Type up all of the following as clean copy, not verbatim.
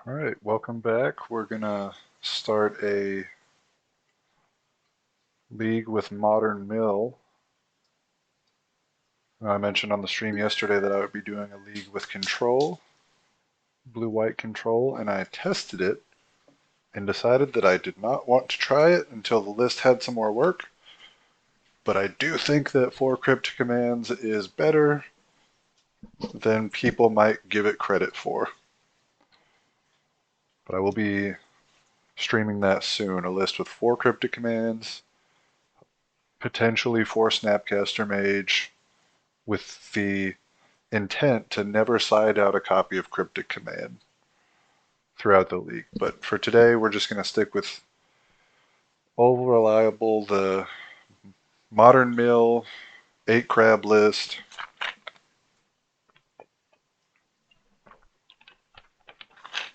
All right, welcome back. We're gonna start a league with Modern Mill. I mentioned on the stream yesterday that I would be doing a league with Control, blue-white Control, and I tested it and decided that I did not want to try it until the list had some more work. But I do think that 4 cryptic commands is better than people might give it credit for. But I will be streaming that soon, a list with 4 cryptic commands, potentially 4 Snapcaster Mage, with the intent to never side out a copy of Cryptic Command throughout the league. But for today, we're just going to stick with all reliable, the Modern Mill, 8 crab list.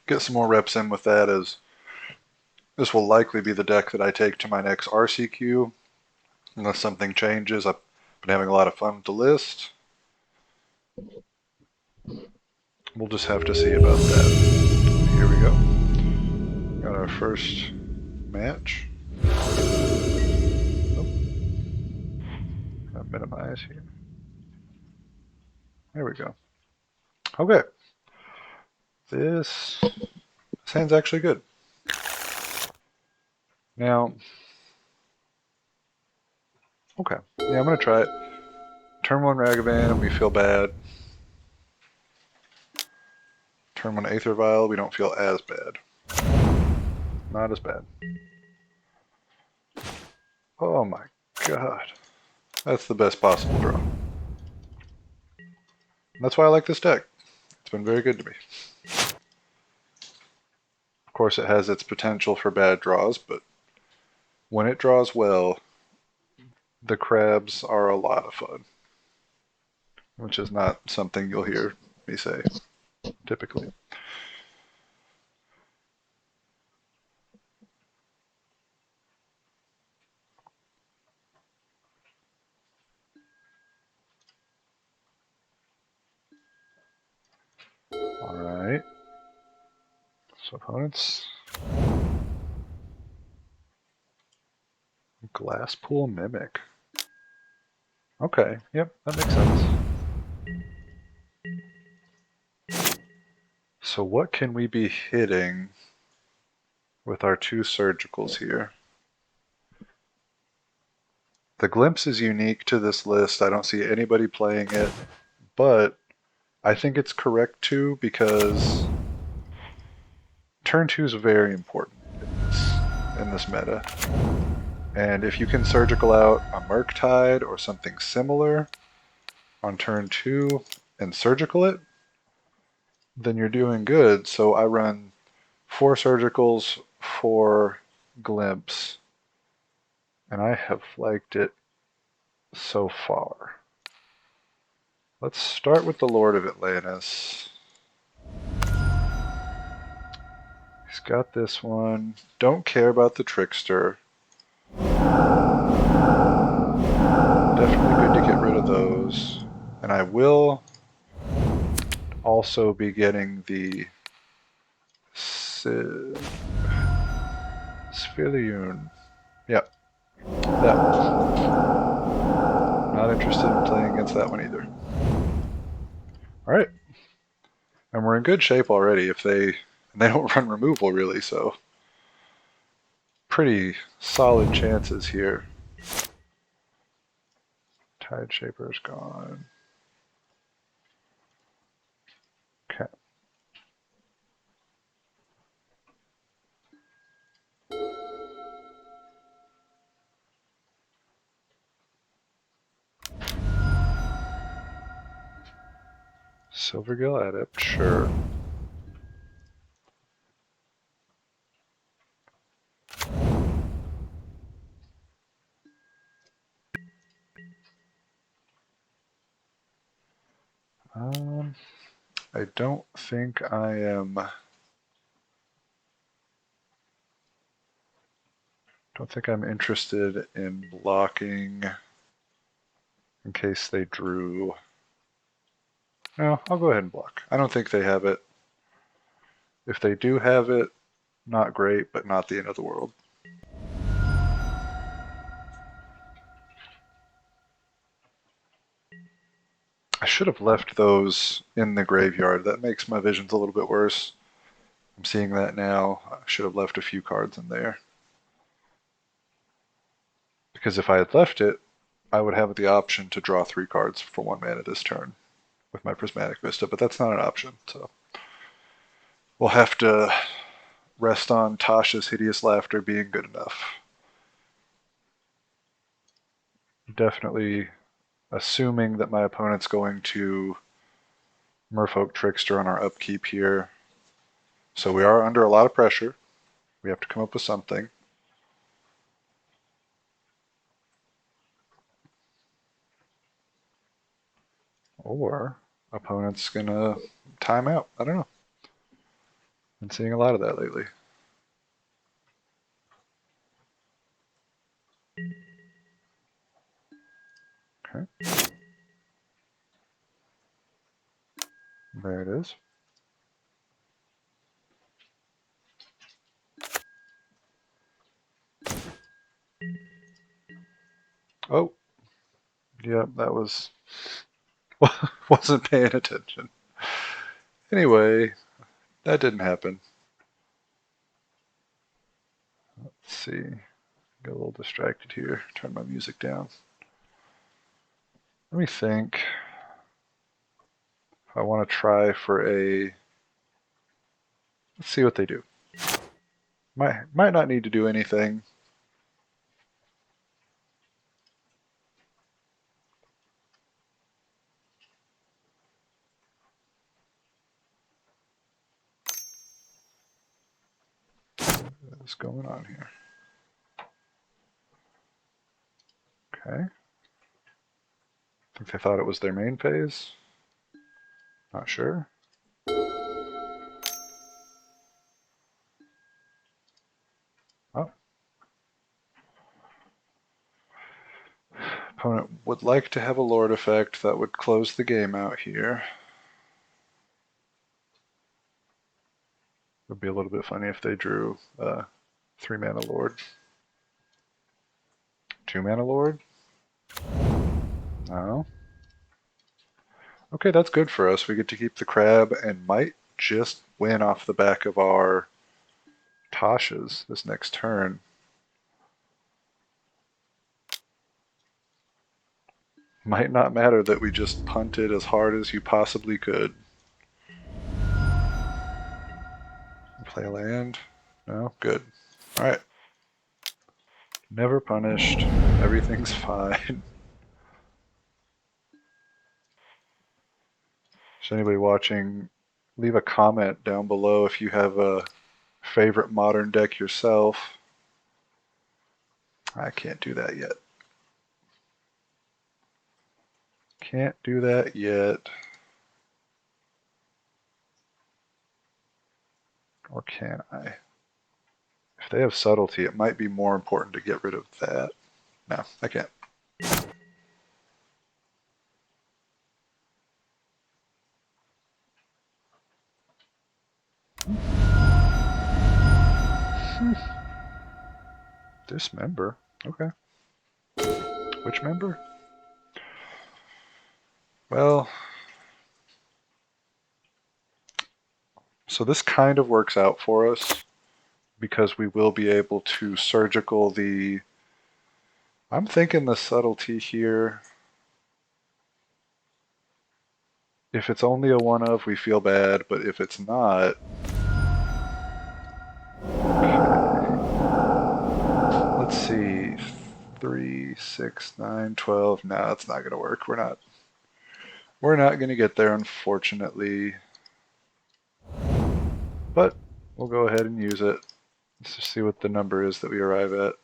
Get some more reps in with that, as this will likely be the deck that I take to my next RCQ, unless something changes. I've been having a lot of fun with the list. We'll just have to see about that. Here we go. Got our first match. Oh, minimize here. There we go. Okay. This hand's actually good. Now, okay. Yeah, I'm going to try it. Turn 1 Ragavan, we feel bad. Turn 1 Aether Vial, we don't feel as bad. Not as bad. Oh my god. That's the best possible draw. That's why I like this deck. It's been very good to me. Of course, it has its potential for bad draws, but when it draws well, the crabs are a lot of fun. Which is not something you'll hear me say, typically. Alright. So opponents. Glasspool Mimic. Okay, yep, that makes sense. So what can we be hitting with our 2 surgicals here? The Glimpse is unique to this list. I don't see anybody playing it, but I think it's correct too, because turn 2 is very important in this meta. And if you can surgical out a Murktide or something similar on turn 2 and surgical it, then you're doing good. So I run 4 surgicals, 4 Glimpse, and I have liked it so far. Let's start with the Lord of Atlantis. He's got this one. Don't care about the Trickster. Definitely good to get rid of those. And I will also be getting the Sphilion. Yep. That one. Not interested in playing against that one either. Alright. And we're in good shape already if they don't run removal really, so pretty solid chances here. Tide Shaper's gone. Okay. Silvergill Adept, sure. I don't think I am. Don't think I'm interested in blocking in case they drew. No, I'll go ahead and block. I don't think they have it If they do have it, not great, but not the end of the world. I should have left those in the graveyard. That makes my visions a little bit worse. I'm seeing that now. I should have left a few cards in there. Because if I had left it, I would have the option to draw 3 cards for 1 mana this turn with my Prismatic Vista, but that's not an option, so we'll have to rest on Tasha's Hideous Laughter being good enough. Definitely assuming that my opponent's going to Merfolk Trickster on our upkeep here. So we are under a lot of pressure. We have to come up with something. Or opponent's gonna time out. I don't know. Been seeing a lot of that lately. Okay. There it is. Oh, yeah, that was wasn't paying attention. Anyway, that didn't happen. Let's see. Get a little distracted here. Turn my music down. Let me think. If I want to try for a. Let's see what they do. Might not need to do anything. What's going on here? Okay. I think they thought it was their main phase. Not sure. Oh. Opponent would like to have a Lord effect that would close the game out here. It would be a little bit funny if they drew a 3-mana Lord. 2-mana Lord? No. Okay, that's good for us. We get to keep the crab and might just win off the back of our Tasha's this next turn. Might not matter that we just punted as hard as you possibly could. Play a land? No? Good. Alright. Never punished. Everything's fine. Is anybody watching? Leave a comment down below if you have a favorite modern deck yourself. I can't do that yet. Can't do that yet. Or can I? If they have subtlety, it might be more important to get rid of that. No, I can't. Dismember? Okay. Which member? Well, so this kind of works out for us because we will be able to surgical the... I'm thinking the subtlety here. If it's only a one of, we feel bad, but if it's not... Let's see. 3, 6, 9, 12. No, that's not going to work. We're not going to get there, unfortunately. But we'll go ahead and use it. Let's just see what the number is that we arrive at.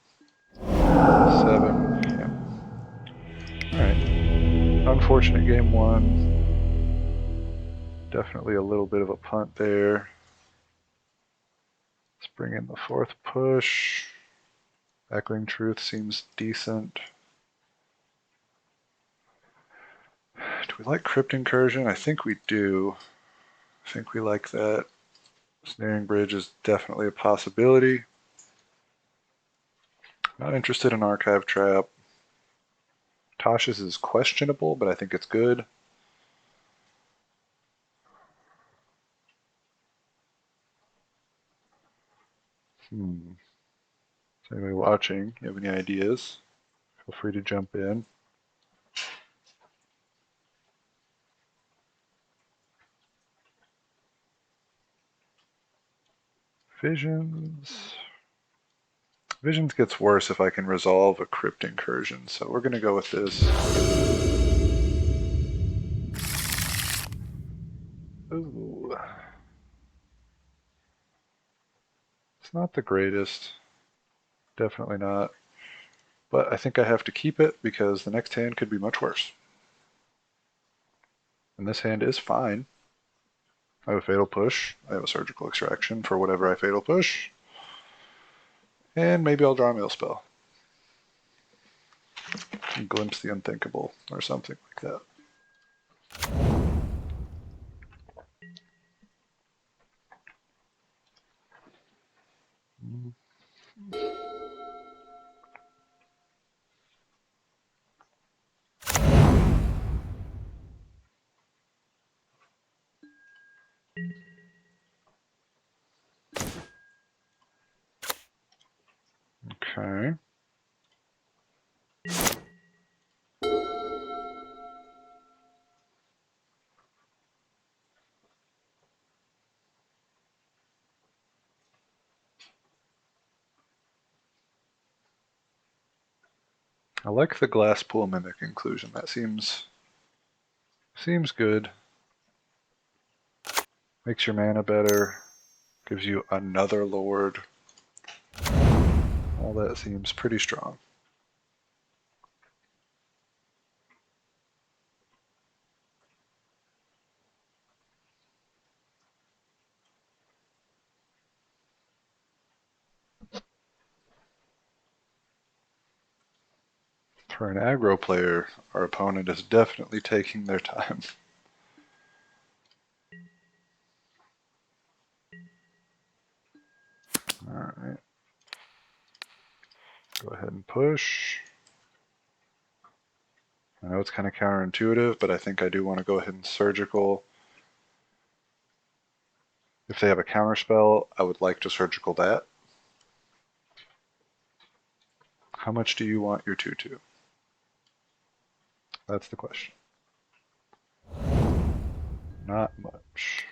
7. Yeah. Alright. Unfortunate game 1. Definitely a little bit of a punt there. Let's bring in the 4th push. Echoing Truth seems decent. Do we like Crypt Incursion? I think we do. I think we like that. Snaring Bridge is definitely a possibility. Not interested in Archive Trap. Tasha's is questionable, but I think it's good. Is anybody watching? You have any ideas? Feel free to jump in. Visions. Visions gets worse if I can resolve a Crypt Incursion, so we're going to go with this. Ooh. It's not the greatest. Definitely not. But I think I have to keep it because the next hand could be much worse. And this hand is fine. I have a Fatal Push. I have a Surgical Extraction for whatever I Fatal Push. And maybe I'll draw a Mill Spell. And Glimpse the Unthinkable or something like that. Okay. I like the Glasspool Mimic inclusion. That seems good. Makes your mana better. Gives you another Lord. All that seems pretty strong. For an aggro player, our opponent is definitely taking their time. Alright. Go ahead and push. I know it's kind of counterintuitive, but I think I do want to go ahead and surgical. If they have a counterspell, I would like to surgical that. How much do you want your 2/2? That's the question. Not much.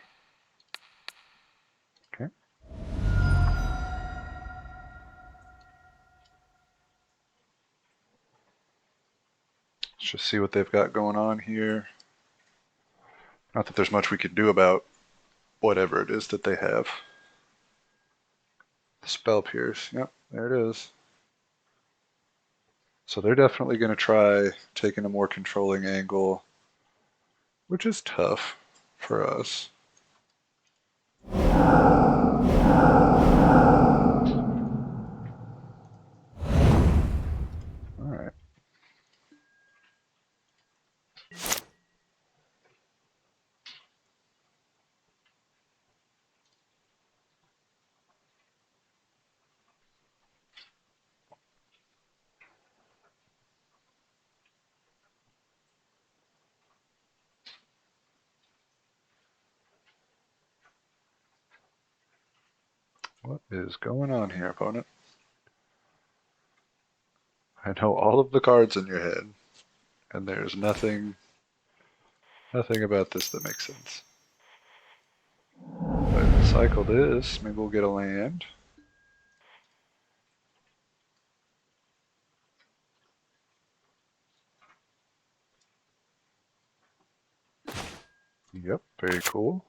Okay. Let's just see what they've got going on here. Not that there's much we could do about whatever it is that they have. Spell Pierce. Yep, there it is. So they're definitely going to try taking a more controlling angle, which is tough for us. Alright. What is going on here, opponent? I know all of the cards in your head, and there's nothing about this that makes sense. But cycle this, maybe we'll get a land. Yep, very cool.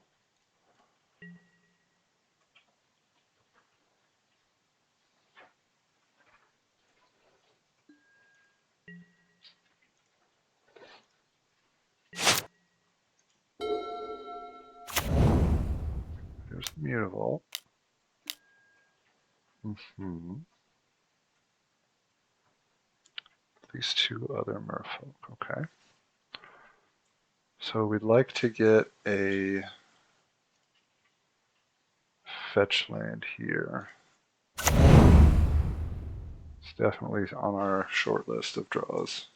There's the Mutavault. These two other merfolk, okay. So we'd like to get a fetch land here. It's definitely on our short list of draws.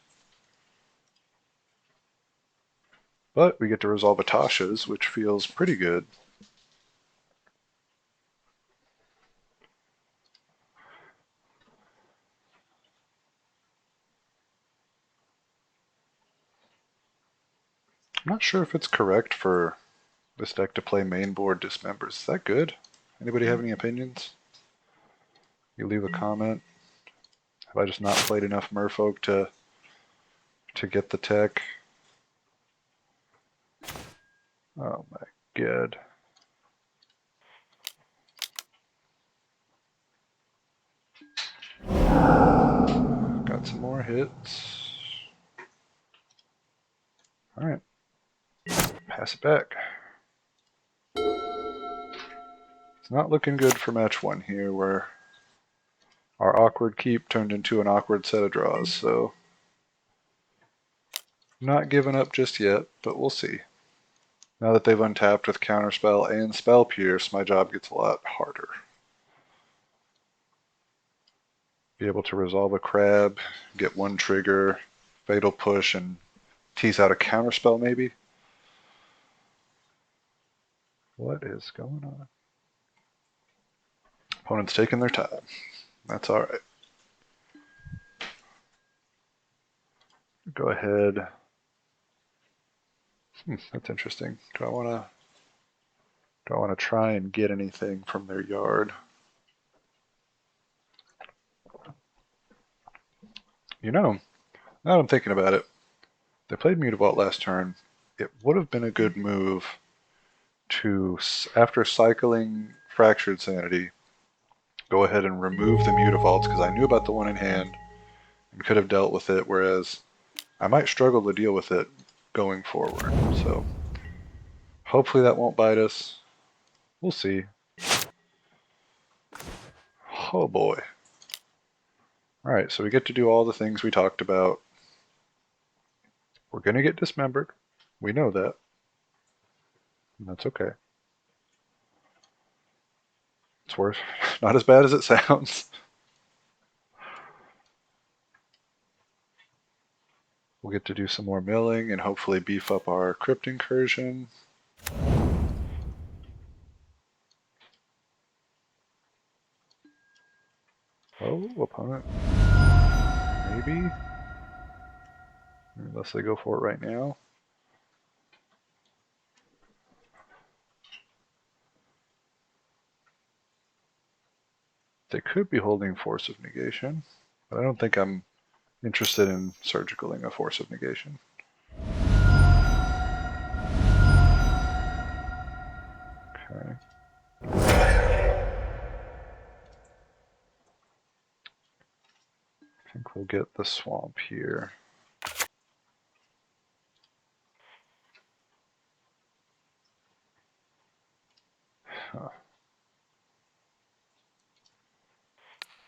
But we get to resolve Atasha's, which feels pretty good. I'm not sure if it's correct for this deck to play main board Dismembers. Is that good? Anybody have any opinions? You leave a comment. Have I just not played enough Merfolk to get the tech? Oh my god. Got some more hits. Alright. Pass it back. It's not looking good for match one here, where our awkward keep turned into an awkward set of draws, so not giving up just yet, but we'll see. Now that they've untapped with Counterspell and Spell Pierce, my job gets a lot harder. Be able to resolve a crab, get one trigger, Fatal Push, and tease out a Counterspell maybe? What is going on? Opponent's taking their time. That's alright. Go ahead. That's interesting. Do I want to try and get anything from their yard? You know, now that I'm thinking about it, they played Mutavault last turn. It would have been a good move to, after cycling Fractured Sanity, go ahead and remove the Mutavaults, because I knew about the one in hand and could have dealt with it, whereas I might struggle to deal with it going forward. So hopefully that won't bite us. We'll see. Oh boy. Alright, so we get to do all the things we talked about. We're going to get dismembered. We know that. And that's okay. It's worse. Not as bad as it sounds. We'll get to do some more milling and hopefully beef up our Crypt Incursion. Oh, opponent. Maybe. Unless they go for it right now. They could be holding Force of Negation, but I don't think I'm interested in surgicaling a Force of Negation. Okay. I think we'll get the swamp here. Huh.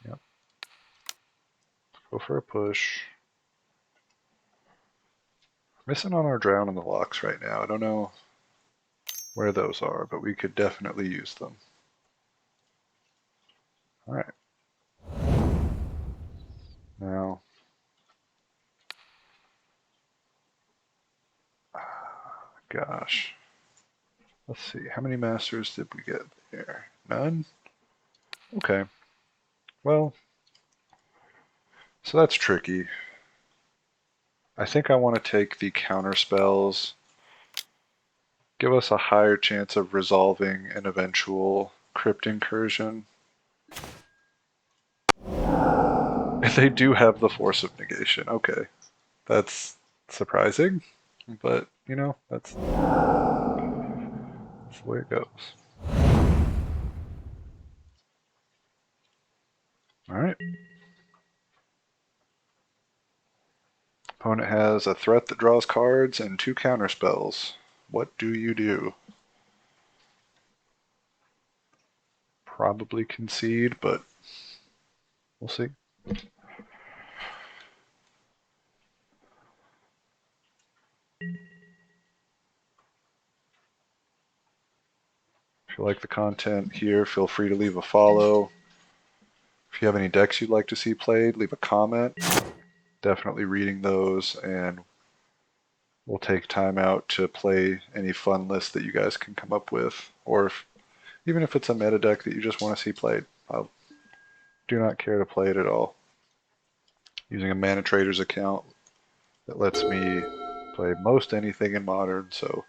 Yep. Go for a push. Missing on our drown in the locks right now. I don't know where those are, but we could definitely use them. Alright. Now, gosh. Let's see, how many masters did we get there? None? Okay. Well, so that's tricky. I think I want to take the counter spells, give us a higher chance of resolving an eventual Crypt Incursion. They do have the Force of Negation. Okay. That's surprising, but, you know, that's the way it goes. Alright. Opponent has a threat that draws cards and 2 counter spells. What do you do? Probably concede, but we'll see. you like the content here, feel free to leave a follow. If you have any decks you'd like to see played, leave a comment. Definitely reading those, and we'll take time out to play any fun lists that you guys can come up with, or even if it's a meta deck that you just want to see played. I do not care to play it at all. Using a Mana Traders account that lets me play most anything in Modern, so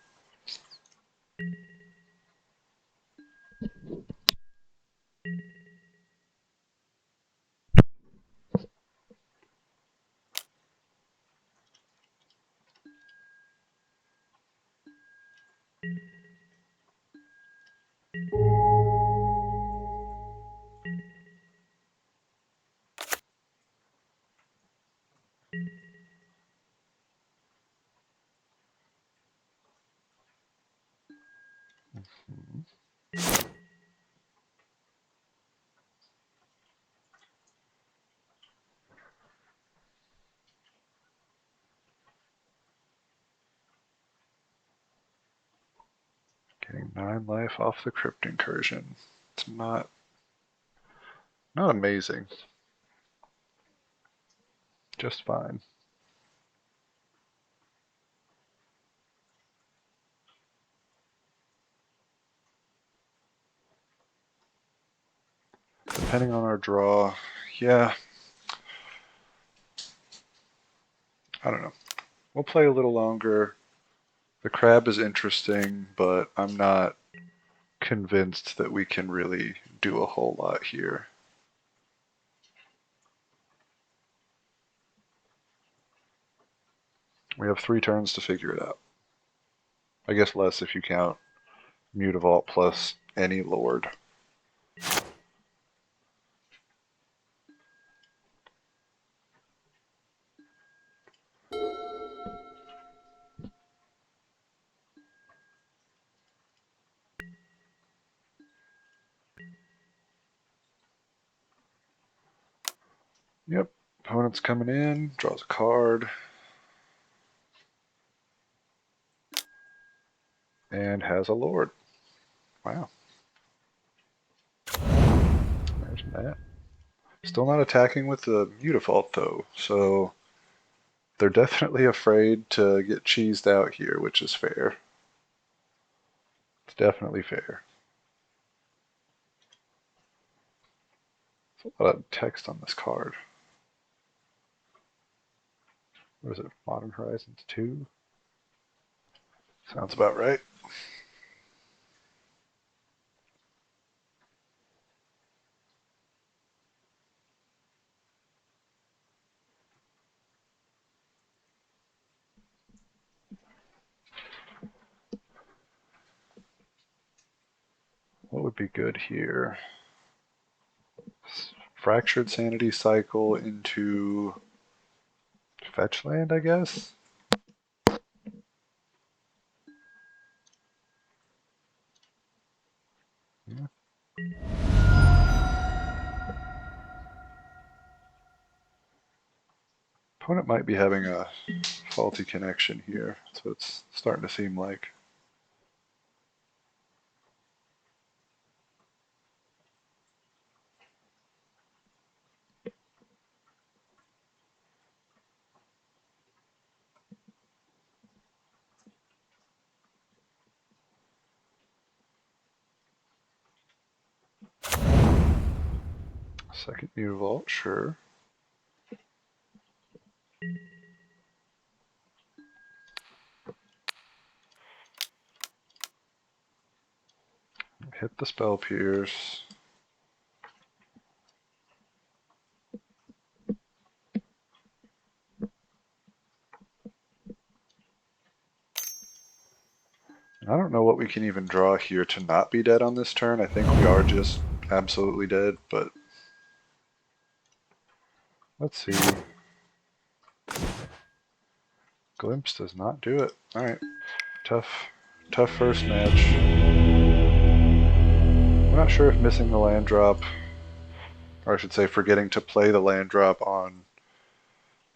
getting 9 life off the Crypt Incursion. It's not amazing. Just fine. Depending on our draw, yeah, I don't know. We'll play a little longer. The crab is interesting, but I'm not convinced that we can really do a whole lot here. We have 3 turns to figure it out. I guess less if you count Mutavault plus any Lord. Yep, opponent's coming in, draws a card, and has a Lord. Wow. Imagine that. Still not attacking with the Mutavault though, so they're definitely afraid to get cheesed out here, which is fair. It's definitely fair. There's a lot of text on this card. What is it? Modern Horizons 2? Sounds about right. What would be good here? Fractured Sanity Cycle into Fetch Land, I guess? Yeah. Opponent might be having a faulty connection here, so it's starting to seem like. Second Mutavault, sure. Hit the Spell Pierce. I don't know what we can even draw here to not be dead on this turn. I think we are just absolutely dead, but let's see. Glimpse does not do it. Alright. Tough first match. I'm not sure if missing the land drop, or I should say forgetting to play the land drop on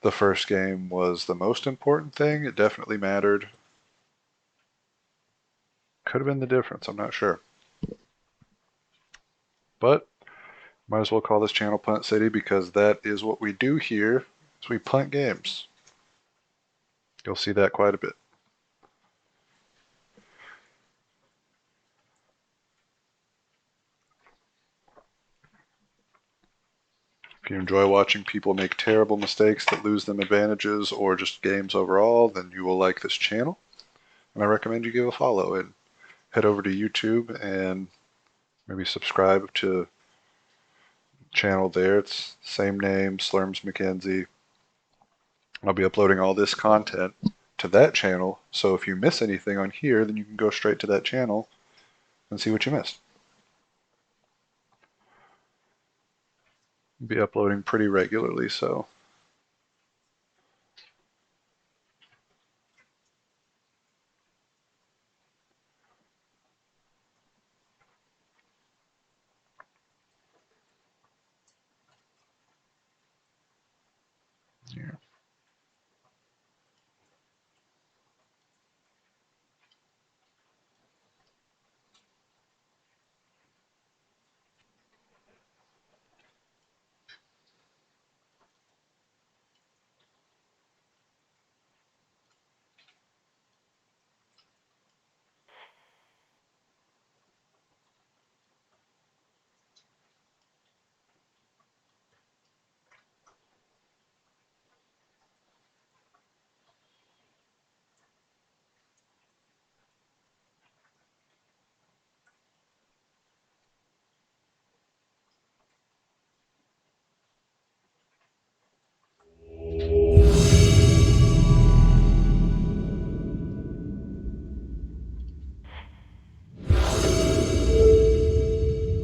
the first game was the most important thing. It definitely mattered. Could have been the difference, I'm not sure. But might as well call this channel Punt City because that is what we do here, is we punt games. You'll see that quite a bit. If you enjoy watching people make terrible mistakes that lose them advantages or just games overall, then you will like this channel. And I recommend you give a follow and head over to YouTube and maybe subscribe to the channel there. It's same name, Slurms McKenzie. I'll be uploading all this content to that channel, so if you miss anything on here, then you can go straight to that channel and see what you missed. I'll be uploading pretty regularly, so yeah.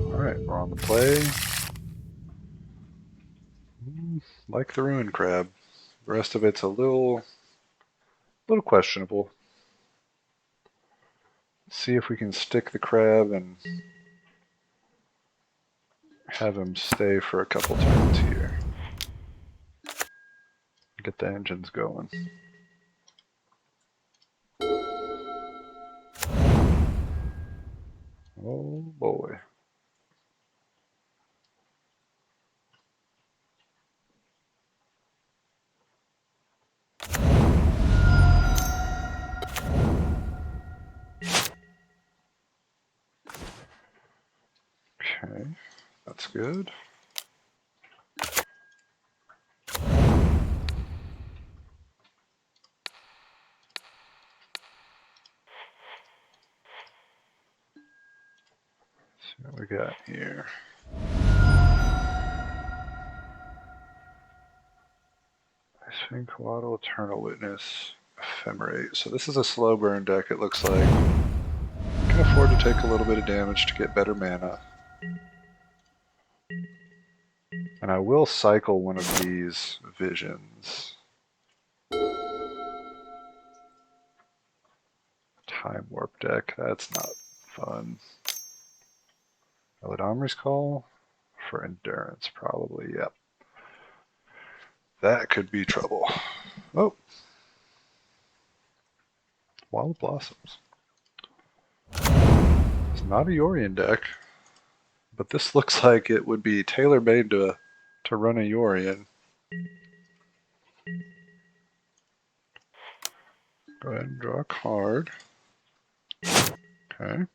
Alright, we're on the play. Like the Ruin Crab. The rest of it's a little questionable. Let's see if we can stick the crab and have him stay for a couple turns here. Get the engines going. Oh boy. Okay, that's good. Let's see what we got here. Icewind Coatl, Eternal Witness, Ephemerate. So this is a slow burn deck, it looks like. Can afford to take a little bit of damage to get better mana. And I will cycle one of these visions. Time Warp deck, that's not fun. Elidamir's Call for Endurance, probably, yep. That could be trouble. Oh. Wild Blossoms. It's not a Yorion deck, but this looks like it would be tailor-made to run a Yorion. Go ahead and draw a card. Okay.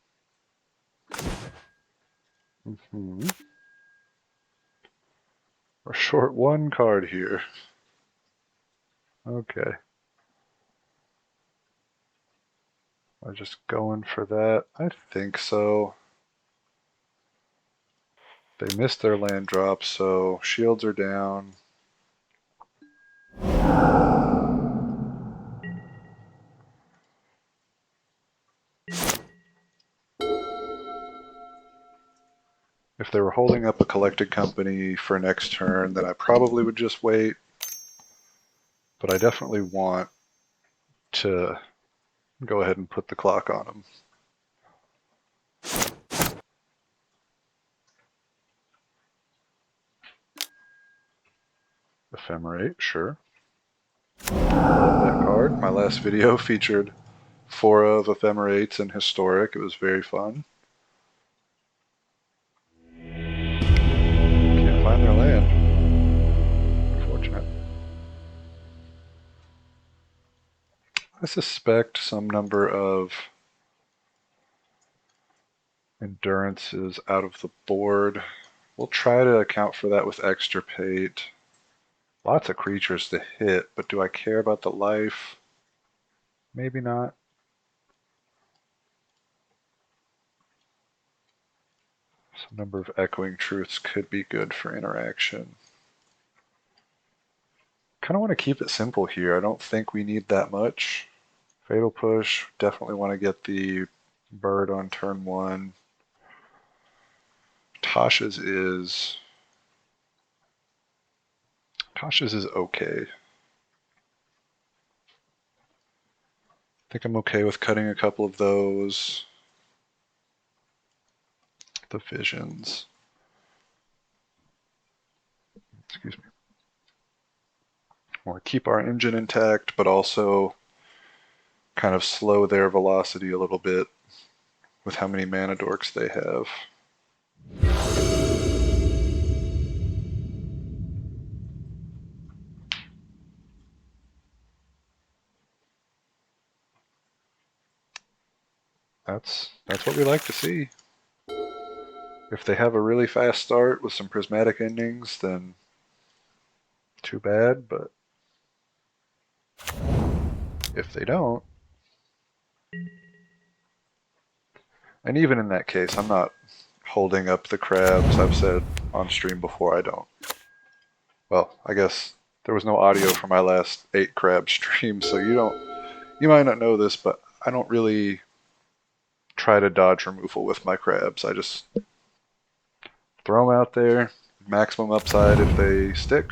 We're short one card here. Okay. I'm just going for that. I think so. They missed their land drop, so shields are down. If they were holding up a collected company for next turn, then I probably would just wait. But I definitely want to go ahead and put the clock on them. Ephemerate, sure. Love that card. My last video featured 4 of Ephemerates in Historic. It was very fun. find their land. Unfortunate. I suspect some number of endurance is out of the board. We'll try to account for that with extirpate. Lots of creatures to hit, but do I care about the life? Maybe not. Some number of echoing truths could be good for interaction. Kind of want to keep it simple here. I don't think we need that much. Fatal push, definitely want to get the bird on turn 1. Tasha's is okay. I think I'm okay with cutting a couple of those. The visions. Excuse me. Want to keep our engine intact, but also kind of slow their velocity a little bit with how many mana dorks they have. That's what we like to see. If they have a really fast start with some prismatic endings, then too bad, but if they don't, and even in that case, I'm not holding up the crabs. I've said on stream before I don't. Well, I guess there was no audio for my last 8 crab stream, so you might not know this, but I don't really try to dodge removal with my crabs. I just throw them out there, maximum upside if they stick.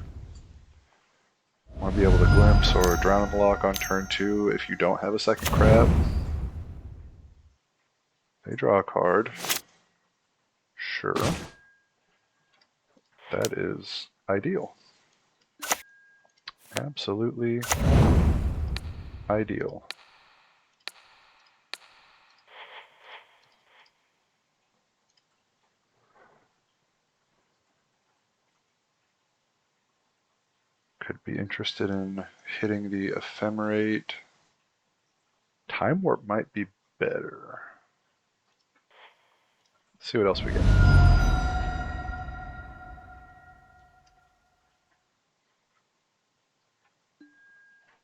Want to be able to glimpse or drown in the lock on turn 2 if you don't have a second crab. They draw a card. Sure. That is ideal. Absolutely ideal. Could be interested in hitting the ephemerate. Time warp might be better. Let's see what else we get.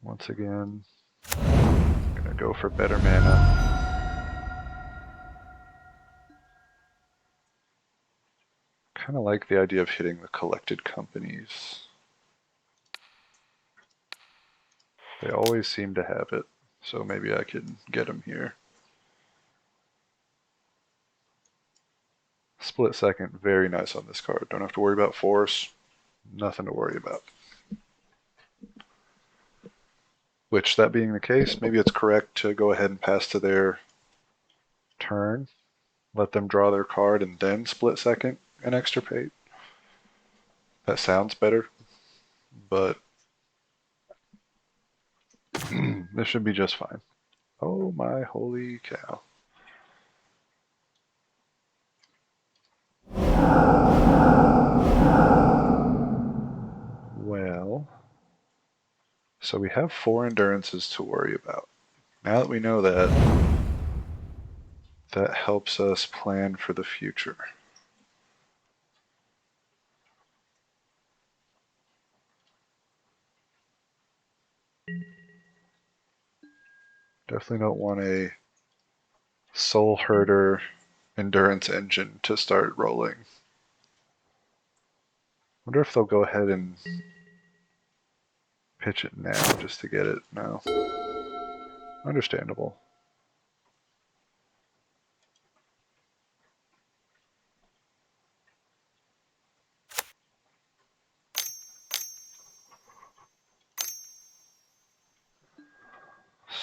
Once again, I'm gonna go for better mana. Kind of like the idea of hitting the collected companies. They always seem to have it, so maybe I can get them here. Split second, very nice on this card. Don't have to worry about force. Nothing to worry about. Which, that being the case, maybe it's correct to go ahead and pass to their turn, let them draw their card, and then split second and extirpate. That sounds better, but this should be just fine. Oh my holy cow. Well, so we have 4 endurances to worry about. Now that we know that, that helps us plan for the future. Definitely don't want a soul herder endurance engine to start rolling. Wonder if they'll go ahead and pitch it now just to get it. No. Understandable.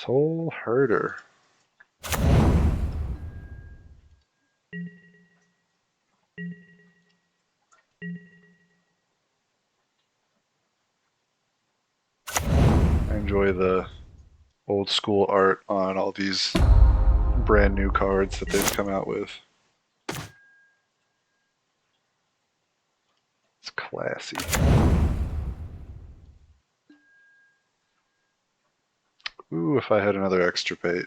Soul herder. I enjoy the old school art on all these brand new cards that they've come out with. It's classy. Ooh, if I had another extirpate.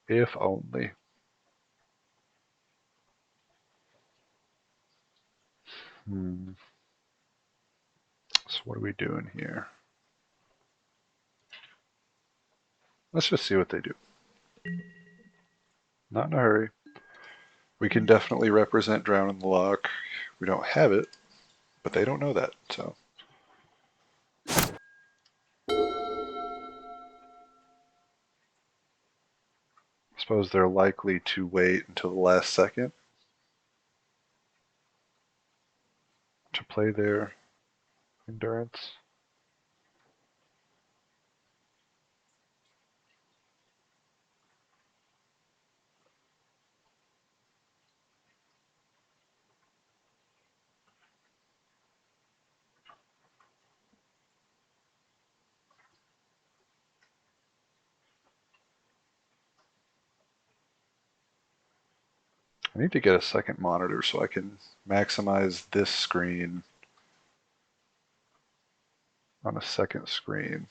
If only. So what are we doing here? Let's just see what they do. Not in a hurry. We can definitely represent Drown in the Loch. We don't have it, but they don't know that, so. I suppose they're likely to wait until the last second to play their endurance. I need to get a second monitor so I can maximize this screen on a second screen.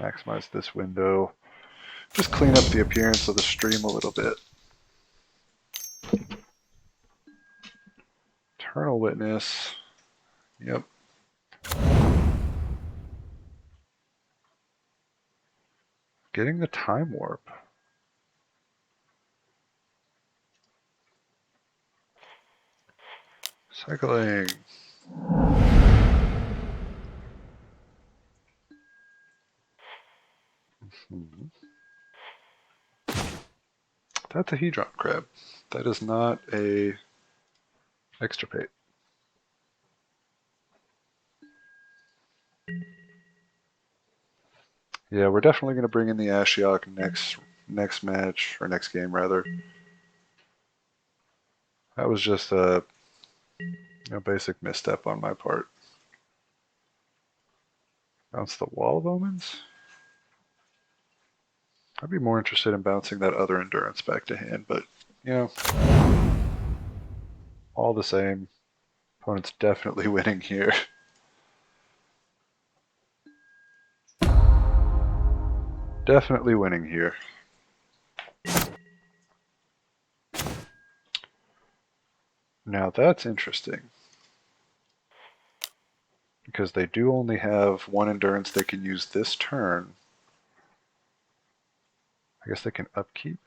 Maximize this window. Just clean up the appearance of the stream a little bit. Eternal Witness. Yep. Getting the Time Warp. Cycling. That's a Hedron Crab. That is not a extirpate. Yeah, we're definitely going to bring in the Ashiok next match, or next game rather. That was just a basic misstep on my part. Bounce the Wall of Omens? I'd be more interested in bouncing that other endurance back to hand, but, you know, all the same, opponent's definitely winning here. Definitely winning here. Now that's interesting, because they do only have one endurance they can use this turn. I guess they can upkeep.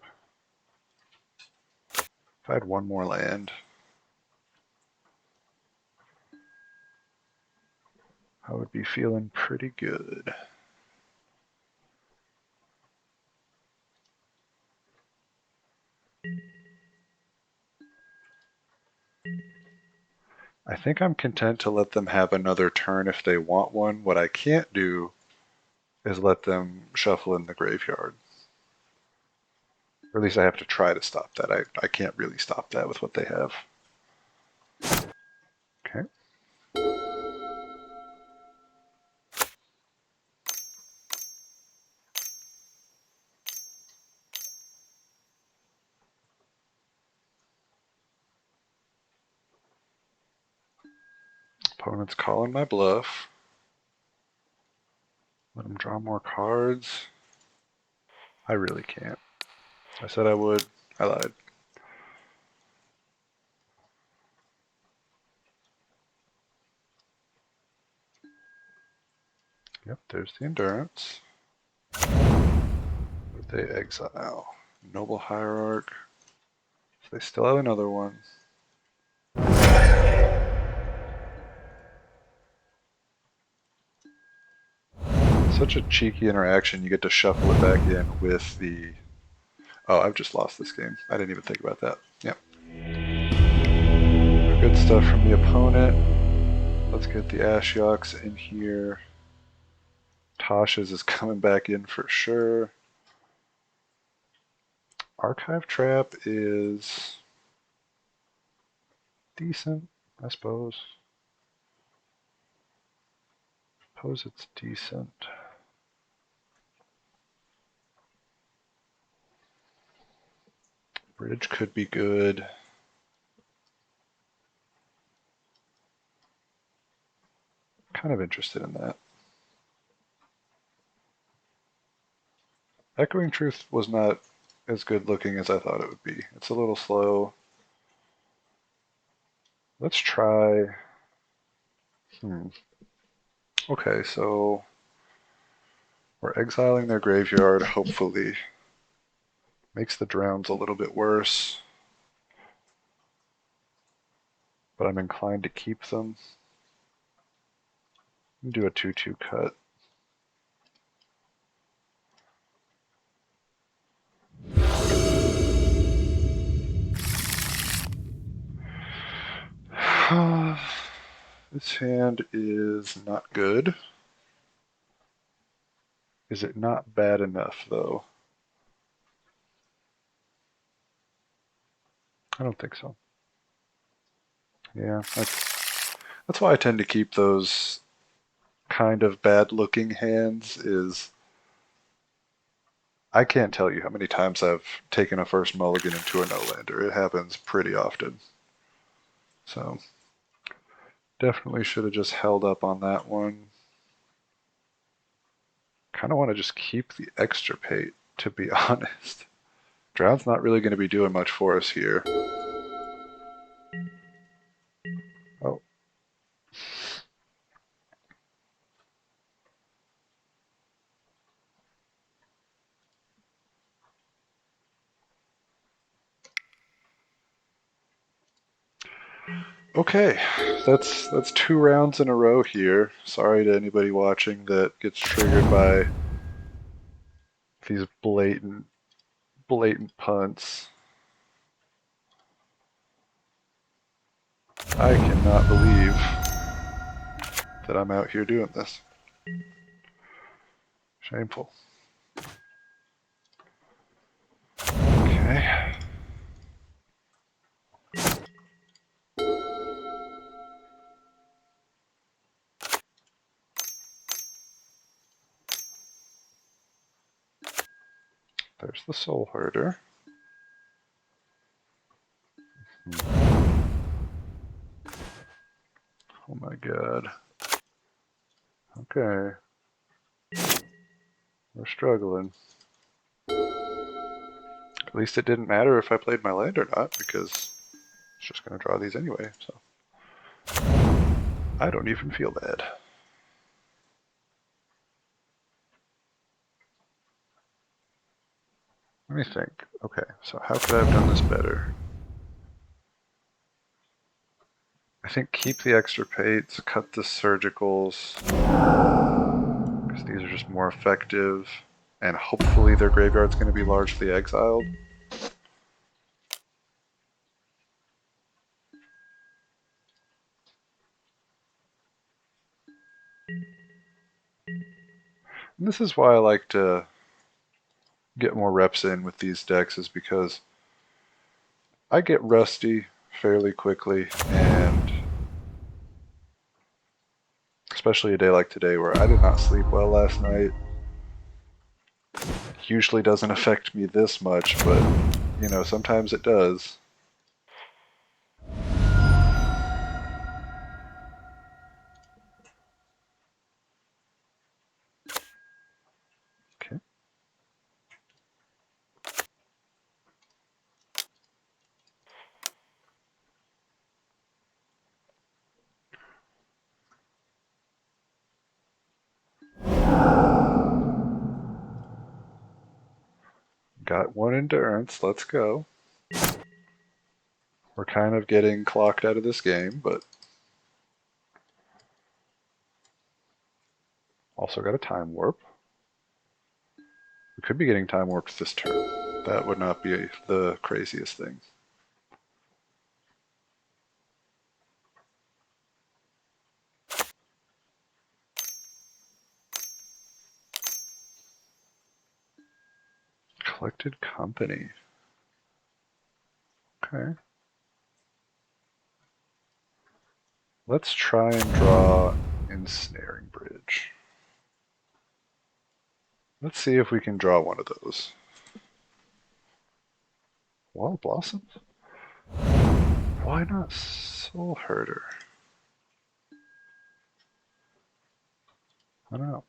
If I had one more land, I would be feeling pretty good. I think I'm content to let them have another turn if they want one. What I can't do is let them shuffle in the graveyard. Or at least I have to try to stop that. I can't really stop that with what they have. Okay. Opponent's calling my bluff. Let him draw more cards. I really can't. I said I would. I lied. Yep, there's the endurance. What did they exile? Noble Hierarch. So they still have another one. Such a cheeky interaction. You get to shuffle it back in with the... Oh, I've just lost this game. I didn't even think about that. Yep. Good stuff from the opponent. Let's get the Ashioks in here. Tasha's is coming back in for sure. Archive Trap is decent, I suppose. Suppose it's decent. Bridge could be good. kind of interested in that. Echoing Truth was not as good looking as I thought it would be. It's a little slow. Let's try. Okay, so we're exiling their graveyard, hopefully. Makes the drowns a little bit worse. But I'm inclined to keep them. Do a 2-2 cut. This hand is not good. Is it not bad enough, though? I don't think so. Yeah, that's why I tend to keep those kind of bad-looking hands. Is I can't tell you how many times I've taken a first mulligan into a no-lander. It happens pretty often. So definitely should have just held up on that one. Kind of want to just keep the extirpate, to be honest. Drown's not really going to be doing much for us here. Oh. Okay, that's 2 rounds in a row here. Sorry to anybody watching that gets triggered by these blatant punts. I cannot believe that I'm out here doing this. Shameful. Okay. There's the Soul Herder. Oh my god. Okay. We're struggling. At least it didn't matter if I played my land or not, because it's just going to draw these anyway, so. I don't even feel bad. Let me think. Okay, so how could I have done this better? I think keep the extirpates, cut the surgicals, because these are just more effective, and hopefully their graveyard's going to be largely exiled. And this is why I like to get more reps in with these decks, is because I get rusty fairly quickly, and especially a day like today where I did not sleep well last night. Usually doesn't affect me this much, but you know, sometimes it does. Okay. Got one endurance, let's go. We're kind of getting clocked out of this game, but also got a time warp. We could be getting time warps this turn. That would not be the craziest thing. Collected Company. Okay. Let's try and draw Ensnaring Bridge. Let's see if we can draw one of those. Wild Blossoms? Why not Soul Herder? I don't know.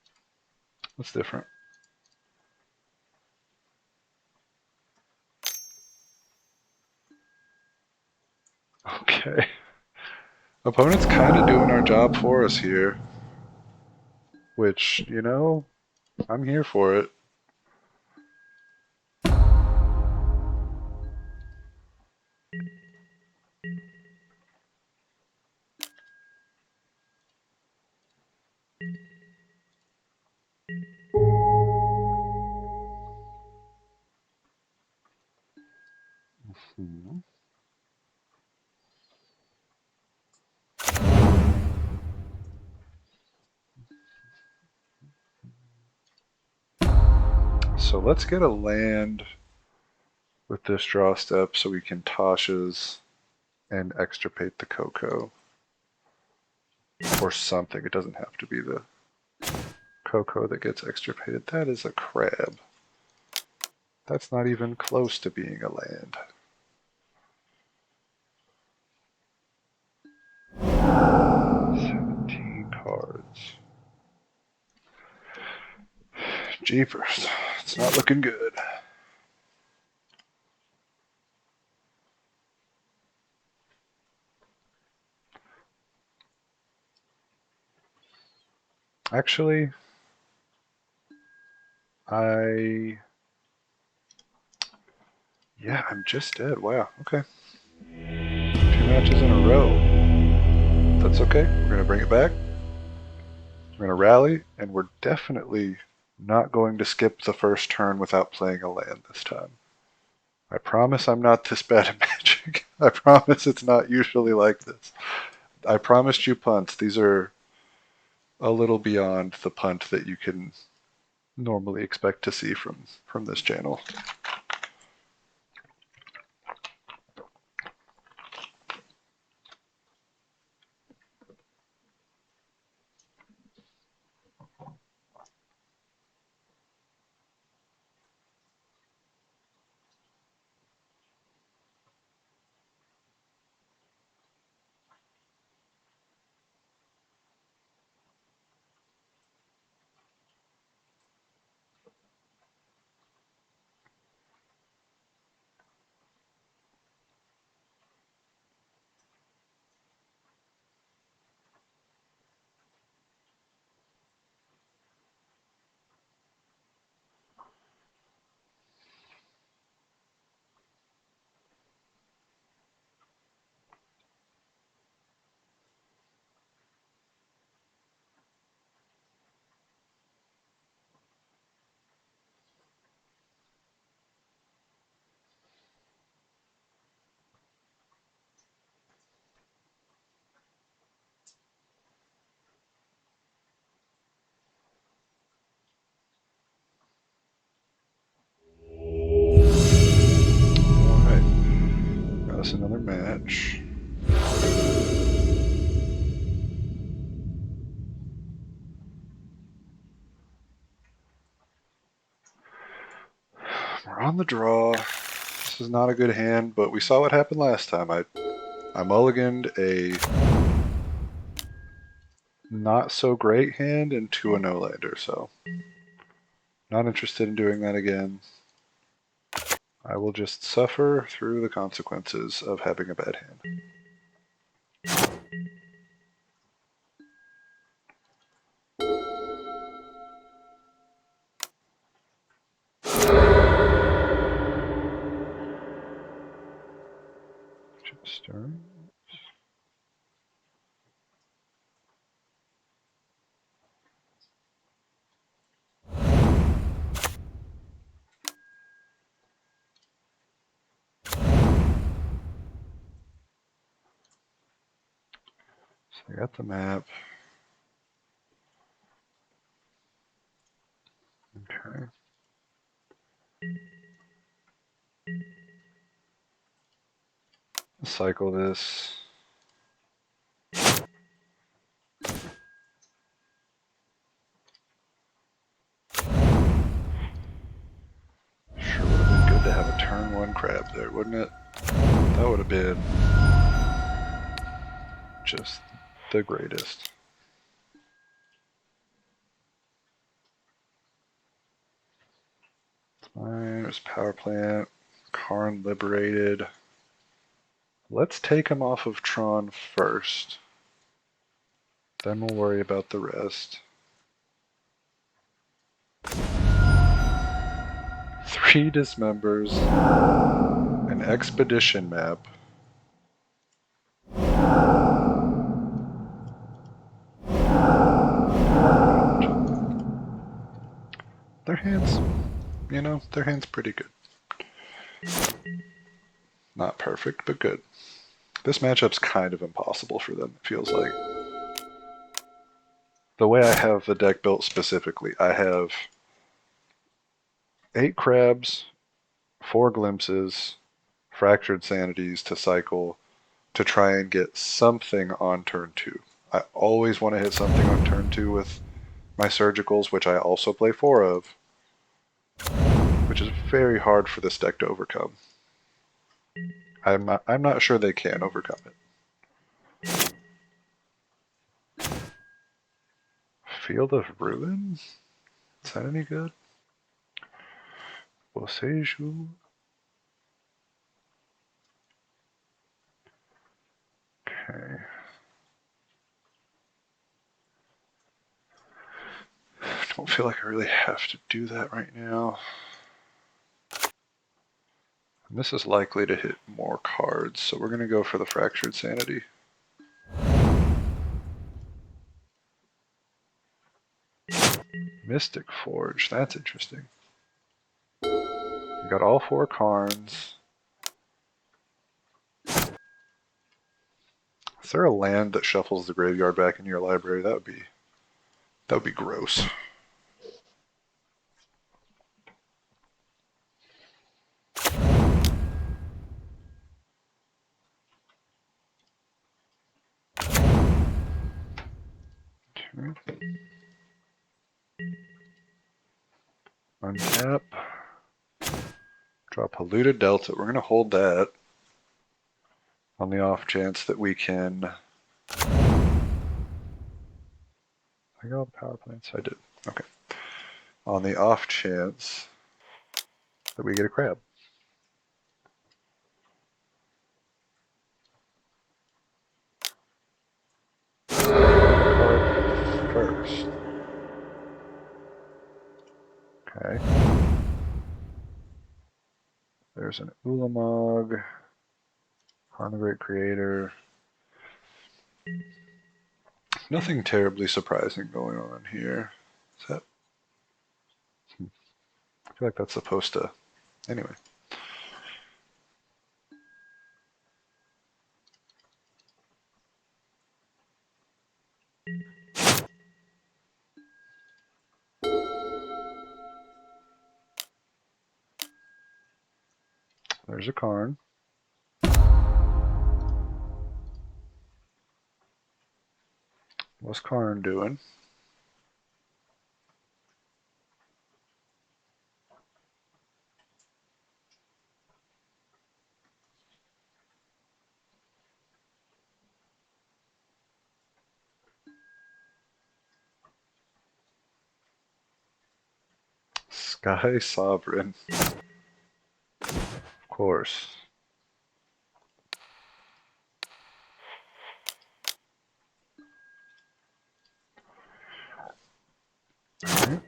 That's different. Okay. Opponent's kind of doing our job for us here, which, you know, I'm here for it. Hmm. So let's get a land with this draw step so we can Tasha's and extirpate the Coco. Or something. It doesn't have to be the Coco that gets extirpated. That is a crab. That's not even close to being a land. 17 cards. Jeepers. It's not looking good. Actually, yeah, I'm just dead. Wow, okay. 2 matches in a row. That's okay. We're going to bring it back. We're going to rally, and we're definitely not going to skip the first turn without playing a land this time. I promise I'm not this bad at Magic. I promise it's not usually like this. I promised you punts. These are a little beyond the punt that you can normally expect to see from this channel. Alright, got us another match. We're on the draw. This is not a good hand, but we saw what happened last time. I mulliganed a not so great hand into a no-lander, so not interested in doing that again. I will just suffer through the consequences of having a bad hand. Start. So I got the map. Okay. Cycle this. Sure would have been good to have a turn 1 crab there, wouldn't it? That would have been just the greatest. There's power plant. Karn liberated. Let's take him off of Tron first. Then we'll worry about the rest. 3 dismembers. An expedition map. Their hands, their hand's pretty good. Not perfect, but good. This matchup's kind of impossible for them, it feels like. The way I have the deck built specifically, I have 8 crabs, 4 glimpses, fractured sanities to cycle to try and get something on turn 2. I always want to hit something on turn 2 with my surgicals, which I also play 4 of, which is very hard for this deck to overcome. I'm not sure they can overcome it. Field of Ruin? Is that any good? Boseiju? Okay. I don't feel like I really have to do that right now. And this is likely to hit more cards, so we're going to go for the Fractured Sanity. Mystic Forge, that's interesting. We got all 4 Karns. Is there a land that shuffles the graveyard back into your library? That would be gross. Okay. Untap. Draw Polluted Delta. We're going to hold that on the off chance that we can. I got all the power plants. I did. Okay. On the off chance that we get a crab. Card first. Okay. There's an Ulamog. Karn the Great Creator. Nothing terribly surprising going on here. Is that? I feel like that's supposed to. Anyway. There's a Karn. What's Karn doing? Sky Sovereign. Of course. Right.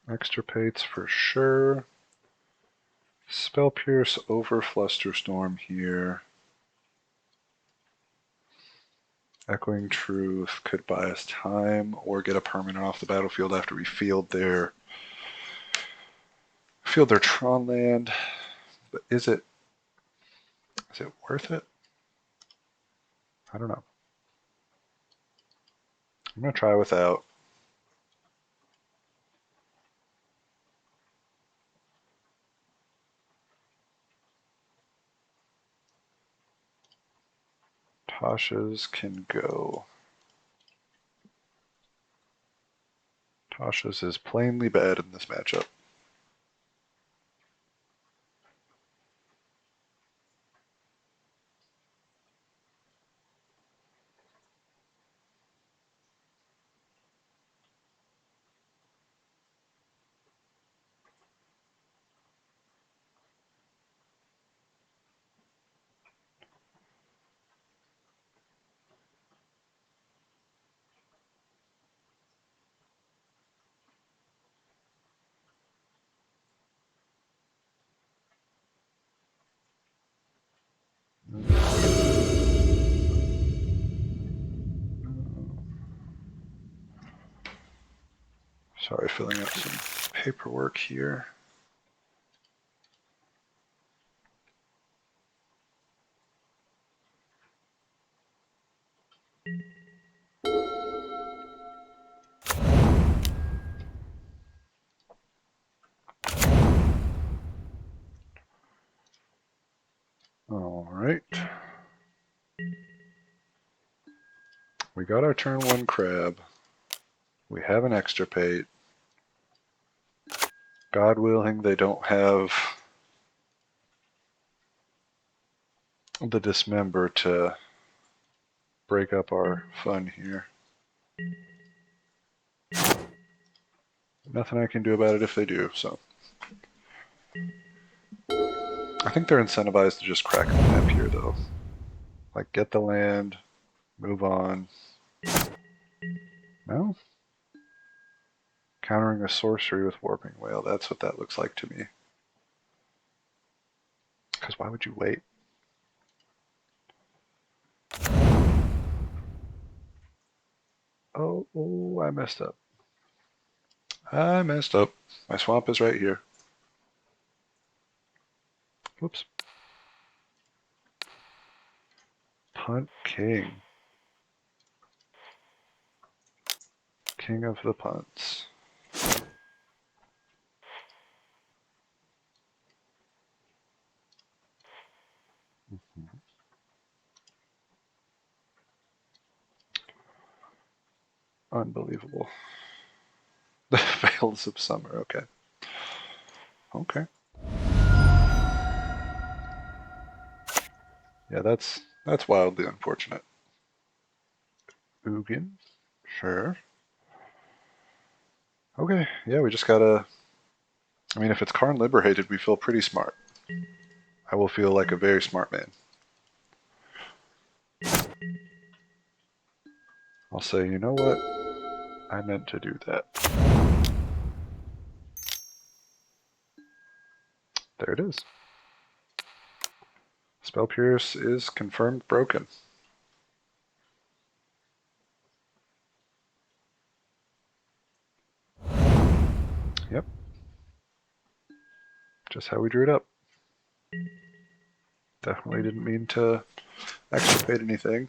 Extirpates for sure. Spell Pierce over Flusterstorm here. Echoing Truth could buy us time or get a permanent off the battlefield after we field their Tron land. But is it worth it? I don't know. I'm gonna try without. Tasha's can go. Tasha's is plainly bad in this matchup. Sorry, filling out some paperwork here. All right. We got our turn 1 crab. We have an extirpate. God willing, they don't have the dismember to break up our fun here. Nothing I can do about it if they do, so. I think they're incentivized to just crack the map here, though. Like, get the land, move on. No? Countering a sorcery with Warping Whale, that's what that looks like to me. Because why would you wait? Oh, I messed up. I messed up. My swamp is right here. Whoops. Punt king. King of the punts. Unbelievable. The Veils of Summer, okay. Okay. Yeah, that's wildly unfortunate. Ugin? Sure. Okay, yeah, we just gotta... I mean, if it's Karn liberated, we feel pretty smart. I will feel like a very smart man. I'll say, you know what? I meant to do that. There it is. Spell Pierce is confirmed broken. Yep. Just how we drew it up. Definitely didn't mean to extirpate anything.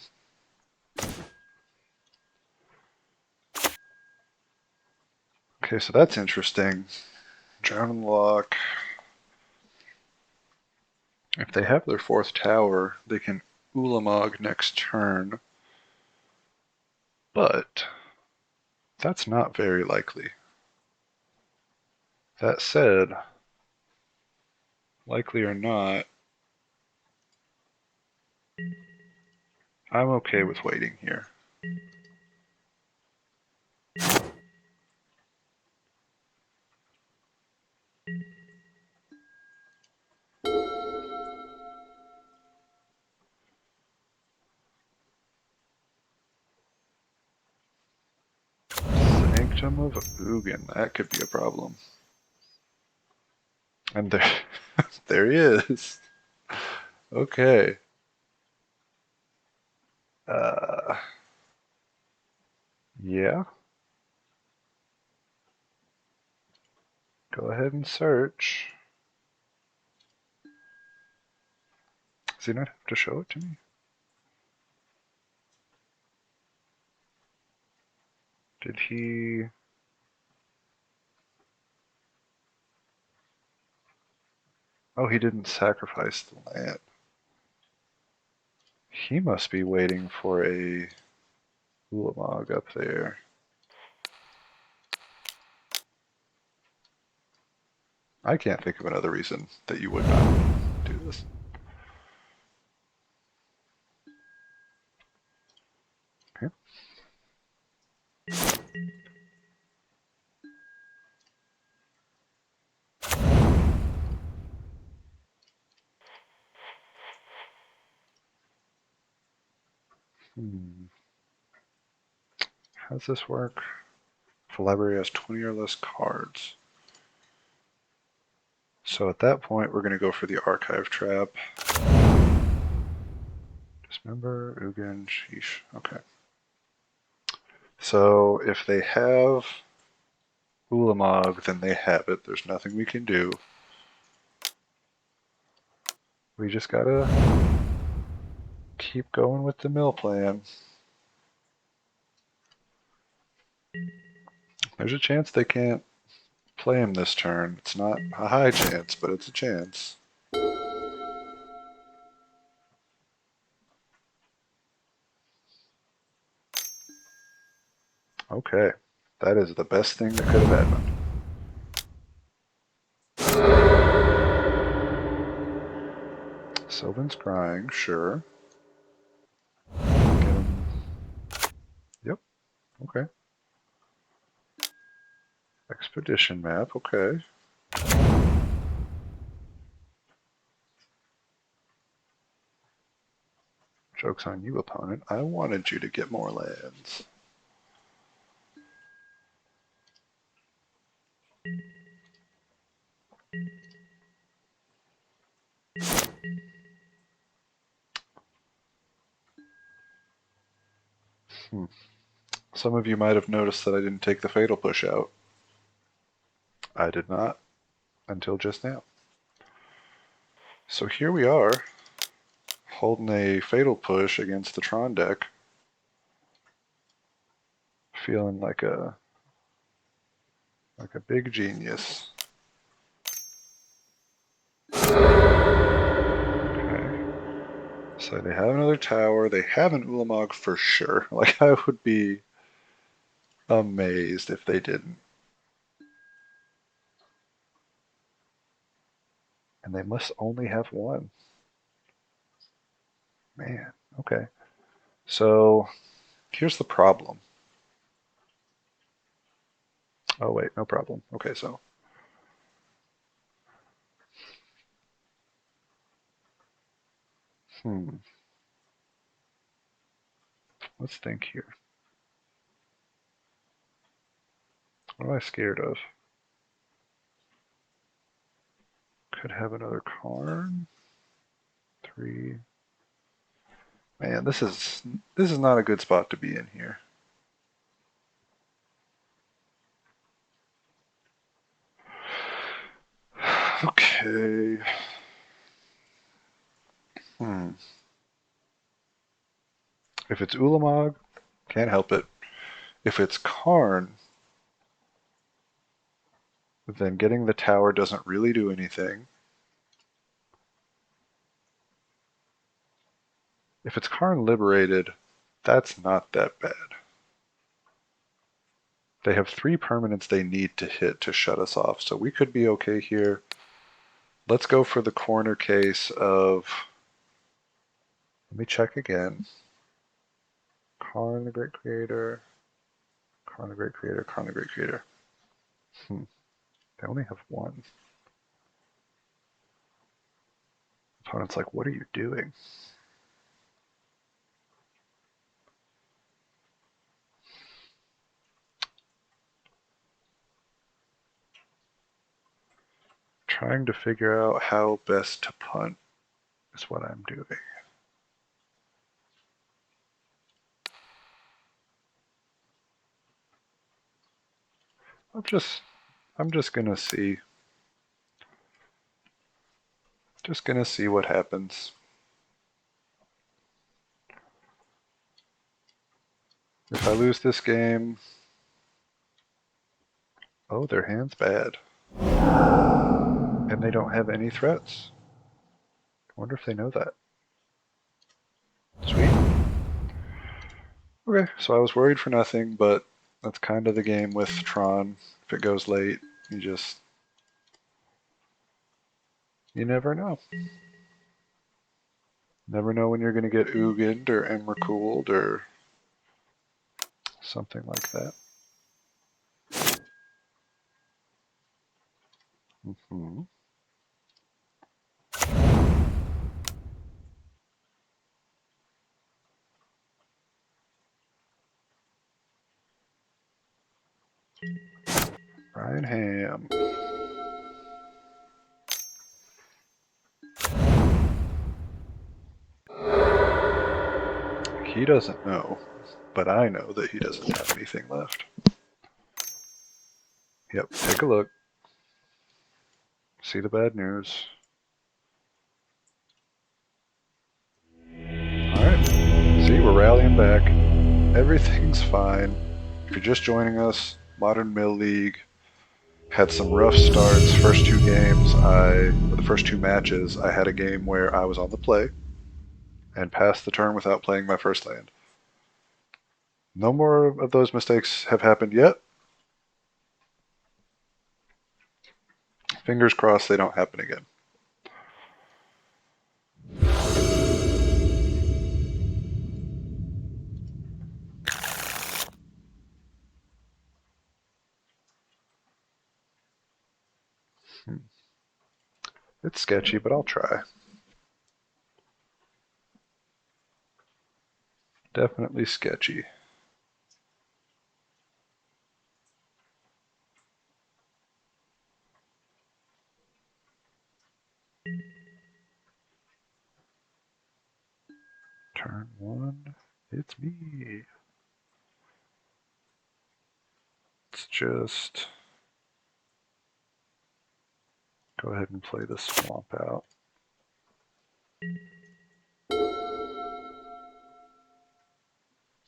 Okay, so that's interesting. Drown in the Lock. If they have their 4th tower, they can Ulamog next turn. But that's not very likely. That said, likely or not, I'm okay with waiting here. Sanctum of Ugin, that could be a problem. And there, there he is. Okay. Yeah. Go ahead and search. Does he not have to show it to me? Did he... Oh, he didn't sacrifice the land. He must be waiting for a Ulamog up there. I can't think of another reason that you would not do this. Okay. How does this work? If a library has 20 or less cards. So at that point, we're going to go for the archive trap. Dismember, Ugin, sheesh. Okay. So if they have Ulamog, then they have it. There's nothing we can do. We just gotta keep going with the mill plan. There's a chance they can't play him this turn. It's not a high chance, but it's a chance. Okay, that is the best thing that could have happened. Sylvan's crying, sure. Get him. Yep, okay. Expedition map, okay. Joke's on you, opponent. I wanted you to get more lands. Some of you might have noticed that I didn't take the Fatal Push out. I did not until just now. So here we are, holding a Fatal Push against the Tron deck. Feeling like a big genius. Okay. So they have another tower. They have an Ulamog for sure. Like, I would be amazed if they didn't. And they must only have one. Man, okay. So here's the problem. Oh wait, no problem. Okay, so let's think here. What am I scared of? Could have another Karn. 3. Man, this is not a good spot to be in here. Okay. If it's Ulamog, can't help it. If it's Karn, then getting the tower doesn't really do anything. If it's Karn liberated, that's not that bad. They have 3 permanents they need to hit to shut us off, so we could be okay here. Let's go for the corner case of... Let me check again. Karn the Great Creator. Karn the Great Creator. Karn the Great Creator. They only have 1. Opponent's like, what are you doing? Trying to figure out how best to punt is what I'm doing. I'm just gonna see. Just gonna see what happens. If I lose this game... Oh, their hand's bad. And they don't have any threats. I wonder if they know that. Sweet. Okay, so I was worried for nothing, but that's kind of the game with Tron. If it goes late, you never know. Never know when you're going to get Ugin or Emrakuld or something like that. Brian Ham. He doesn't know, but I know that he doesn't have anything left. Yep, take a look. See the bad news. Alright. See, we're rallying back. Everything's fine. If you're just joining us, Modern Mill League had some rough starts. First two games, or the first two matches, I had a game where I was on the play and passed the turn without playing my first land. No more of those mistakes have happened yet. Fingers crossed they don't happen again. It's sketchy, but I'll try. Definitely sketchy. Turn one. It's me. Let's just go ahead and play the swamp out.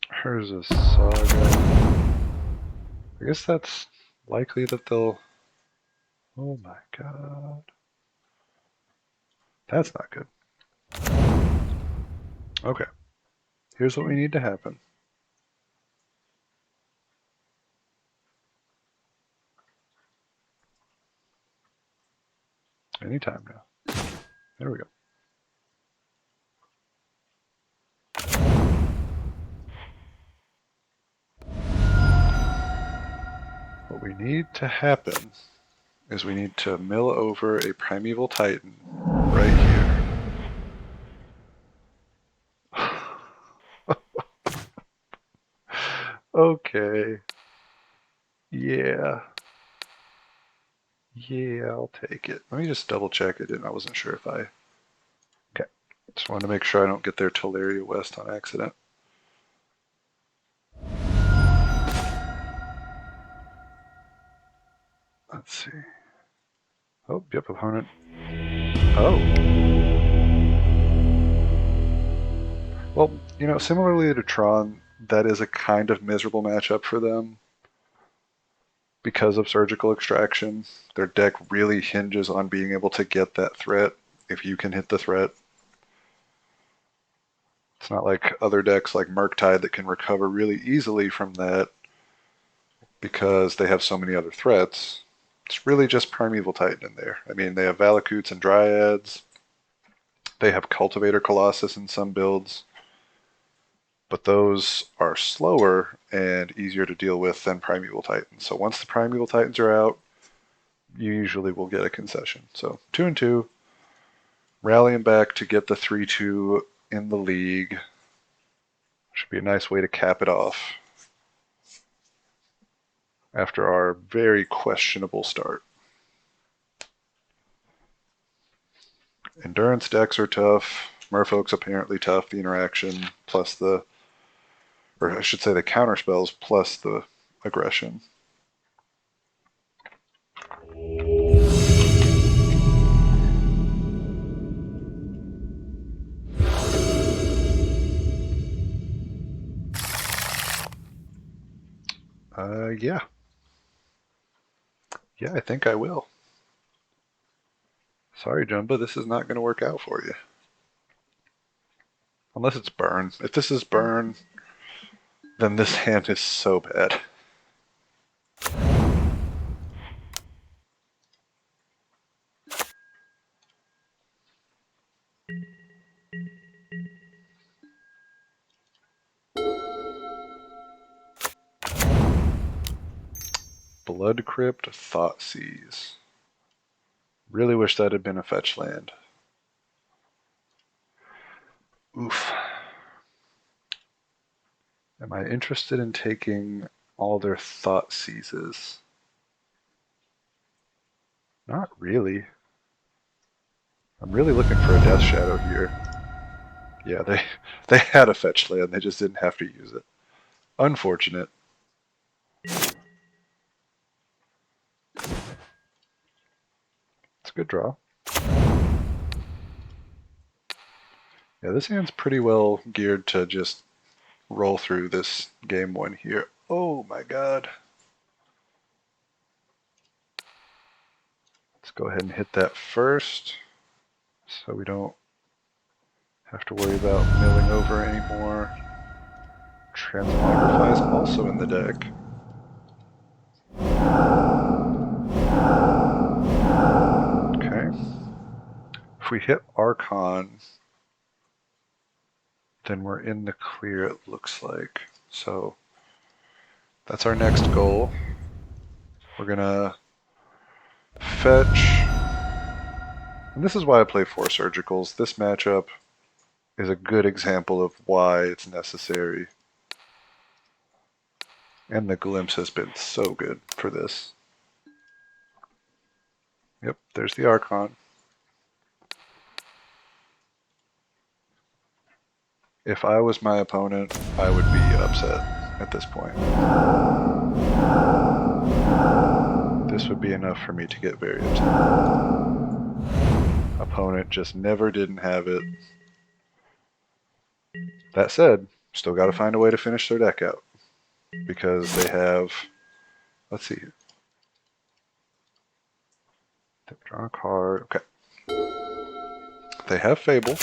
Hers is Saga. I guess that's likely that they'll... Oh my god. That's not good. Okay. Here's what we need to happen. Anytime now. There we go. What we need to happen is we need to mill over a Primeval Titan right here. Okay. Yeah. Yeah, I'll take it. Let me just double check it. I wasn't sure if I... Okay. Just wanted to make sure I don't get their Teleria West on accident. Let's see. Oh, yep, opponent. Oh. Well, similarly to Tron, that is a kind of miserable matchup for them because of surgical extraction. Their deck really hinges on being able to get that threat if you can hit the threat. It's not like other decks like Murktide that can recover really easily from that because they have so many other threats. It's really just Primeval Titan in there. I mean, they have Valakutes and Dryads. They have Cultivator Colossus in some builds. But those are slower and easier to deal with than Primeval Titans. So once the Primeval Titans are out, you usually will get a concession. So 2 and 2, rallying back to get the 3-2 in the league. Should be a nice way to cap it off after our very questionable start. Endurance decks are tough. Merfolk's apparently tough. The interaction plus the, or I should say the counter spells plus the aggression. Yeah. Yeah, I think I will. Sorry, Jumba, this is not going to work out for you. Unless it's burn. If this is burn, then this hand is so bad. Blood Crypt, Thoughtseize. Really wish that had been a fetch land. Oof. Am I interested in taking all their Thoughtseizes? Not really. I'm really looking for a Death Shadow here. Yeah, they had a fetch land, they just didn't have to use it. Unfortunate. It's a good draw. Yeah, this hand's pretty well geared to just roll through this game one here. Oh my god. Let's go ahead and hit that first so we don't have to worry about milling over anymore. Transmogrify is also in the deck. Okay. If we hit Archon, then we're in the clear, it looks like. So that's our next goal. We're gonna fetch. And this is why I play 4 surgicals. This matchup is a good example of why it's necessary. And the glimpse has been so good for this. Yep, there's the Archon. If I was my opponent, I would be upset at this point. This would be enough for me to get very upset. Opponent just never didn't have it. That said, still got to find a way to finish their deck out. Because they have, let's see. Draw a card, okay. They have Fable.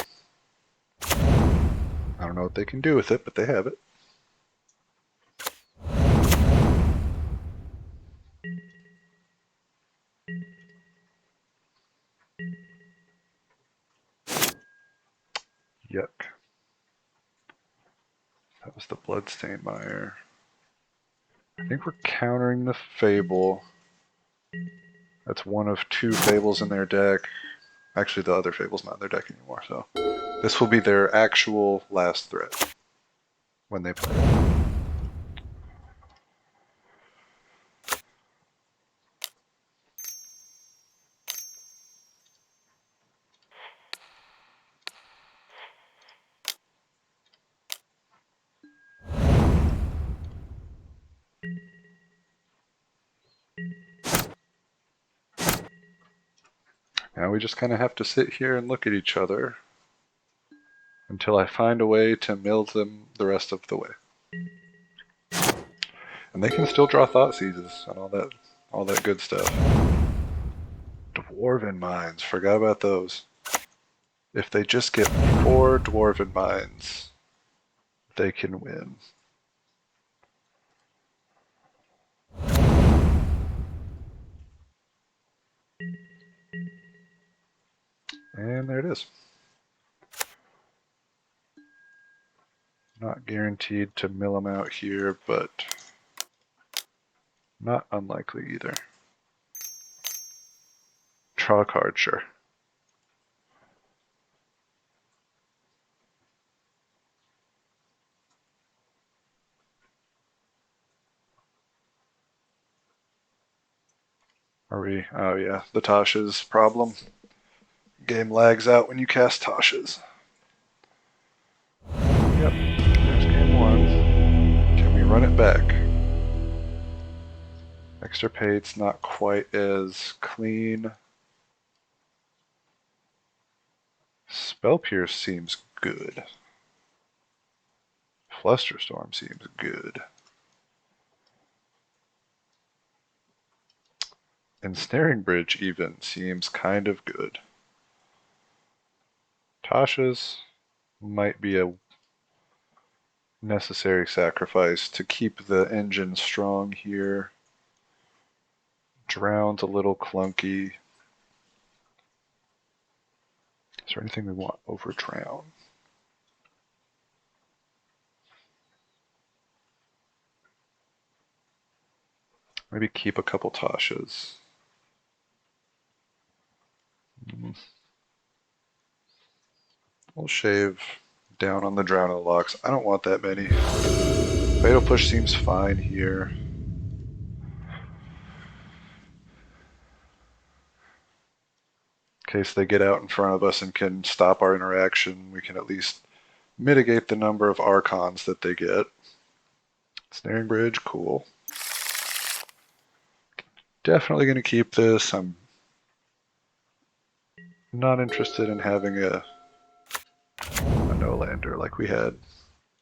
I don't know what they can do with it, but they have it. Yuck. That was the Bloodstained Mire. I think we're countering the Fable. That's one of 2 Fables in their deck. Actually, the other Fable's not in their deck anymore, so this will be their actual last threat when they play it. Now we just kind of have to sit here and look at each other until I find a way to mill them the rest of the way. And they can still draw Thought Seizes and all that good stuff. Dwarven Mines, forgot about those. If they just get 4 Dwarven Mines, they can win. And there it is. Not guaranteed to mill them out here, but not unlikely either. Draw a card, sure. Are we? Oh yeah, the Tasha's problem. Game lags out when you cast Tasha's. Yep, there's game 1. Can we run it back? Extirpate's not quite as clean. Spell Pierce seems good. Flusterstorm seems good. Ensnaring Bridge even seems kind of good. Tasha's might be a necessary sacrifice to keep the engine strong here. Drown's a little clunky. Is there anything we want over Drown? Maybe keep a couple Tashas. We'll shave down on the Drown of the Locks. I don't want that many. Fatal Push seems fine here. In case they get out in front of us and can stop our interaction, we can at least mitigate the number of Archons that they get. Snaring Bridge, cool. Definitely going to keep this. I'm Not interested in having a no-lander like we had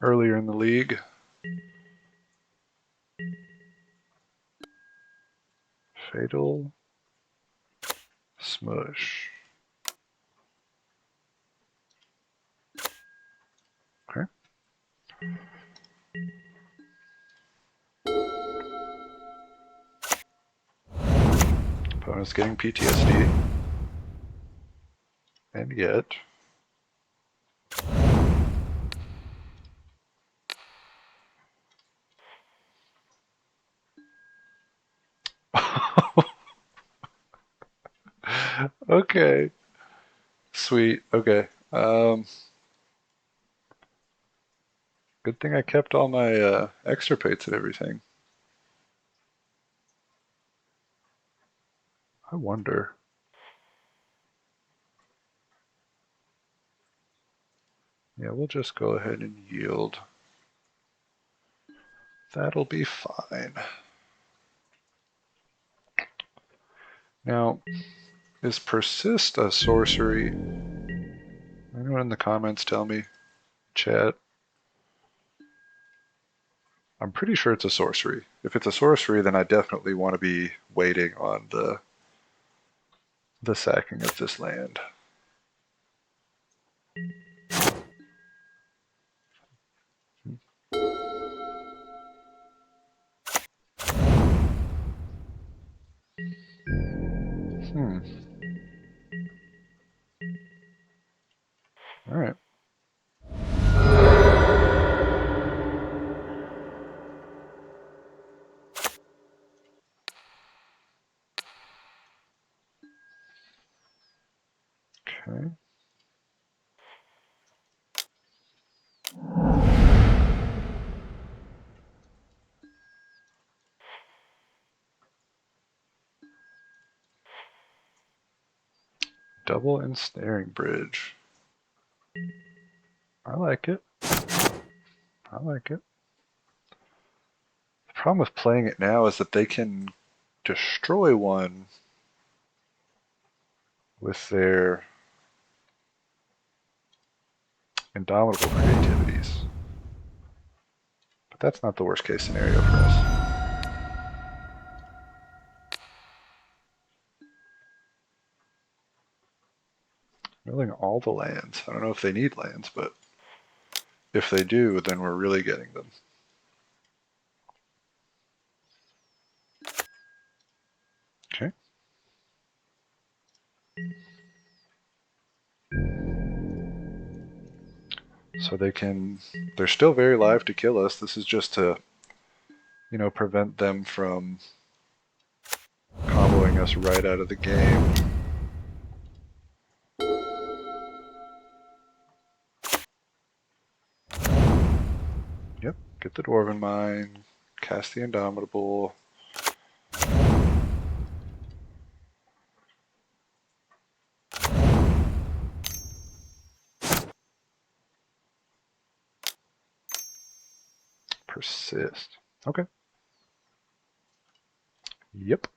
earlier in the league. Fatal Smush. Okay. Opponent's getting PTSD. And yet... Okay. Sweet. Okay. Good thing I kept all my extirpates and everything. I wonder. Yeah, we'll just go ahead and yield. That'll be fine. Now, is Persist a sorcery? Anyone in the comments tell me? Chat. I'm pretty sure it's a sorcery. If it's a sorcery, then I definitely want to be waiting on the sacking of this land. All right. Okay. Double ensnaring bridge. I like it. I like it. The problem with playing it now is that they can destroy one with their indomitable creativities. But that's not the worst case scenario for us. Milling all the lands. I don't know if they need lands, but if they do, then we're really getting them. Okay. So they're still very live to kill us. This is just to, prevent them from comboing us right out of the game. Yep, get the Dwarven Mine, cast the Indomitable. Persist. Okay. Yep.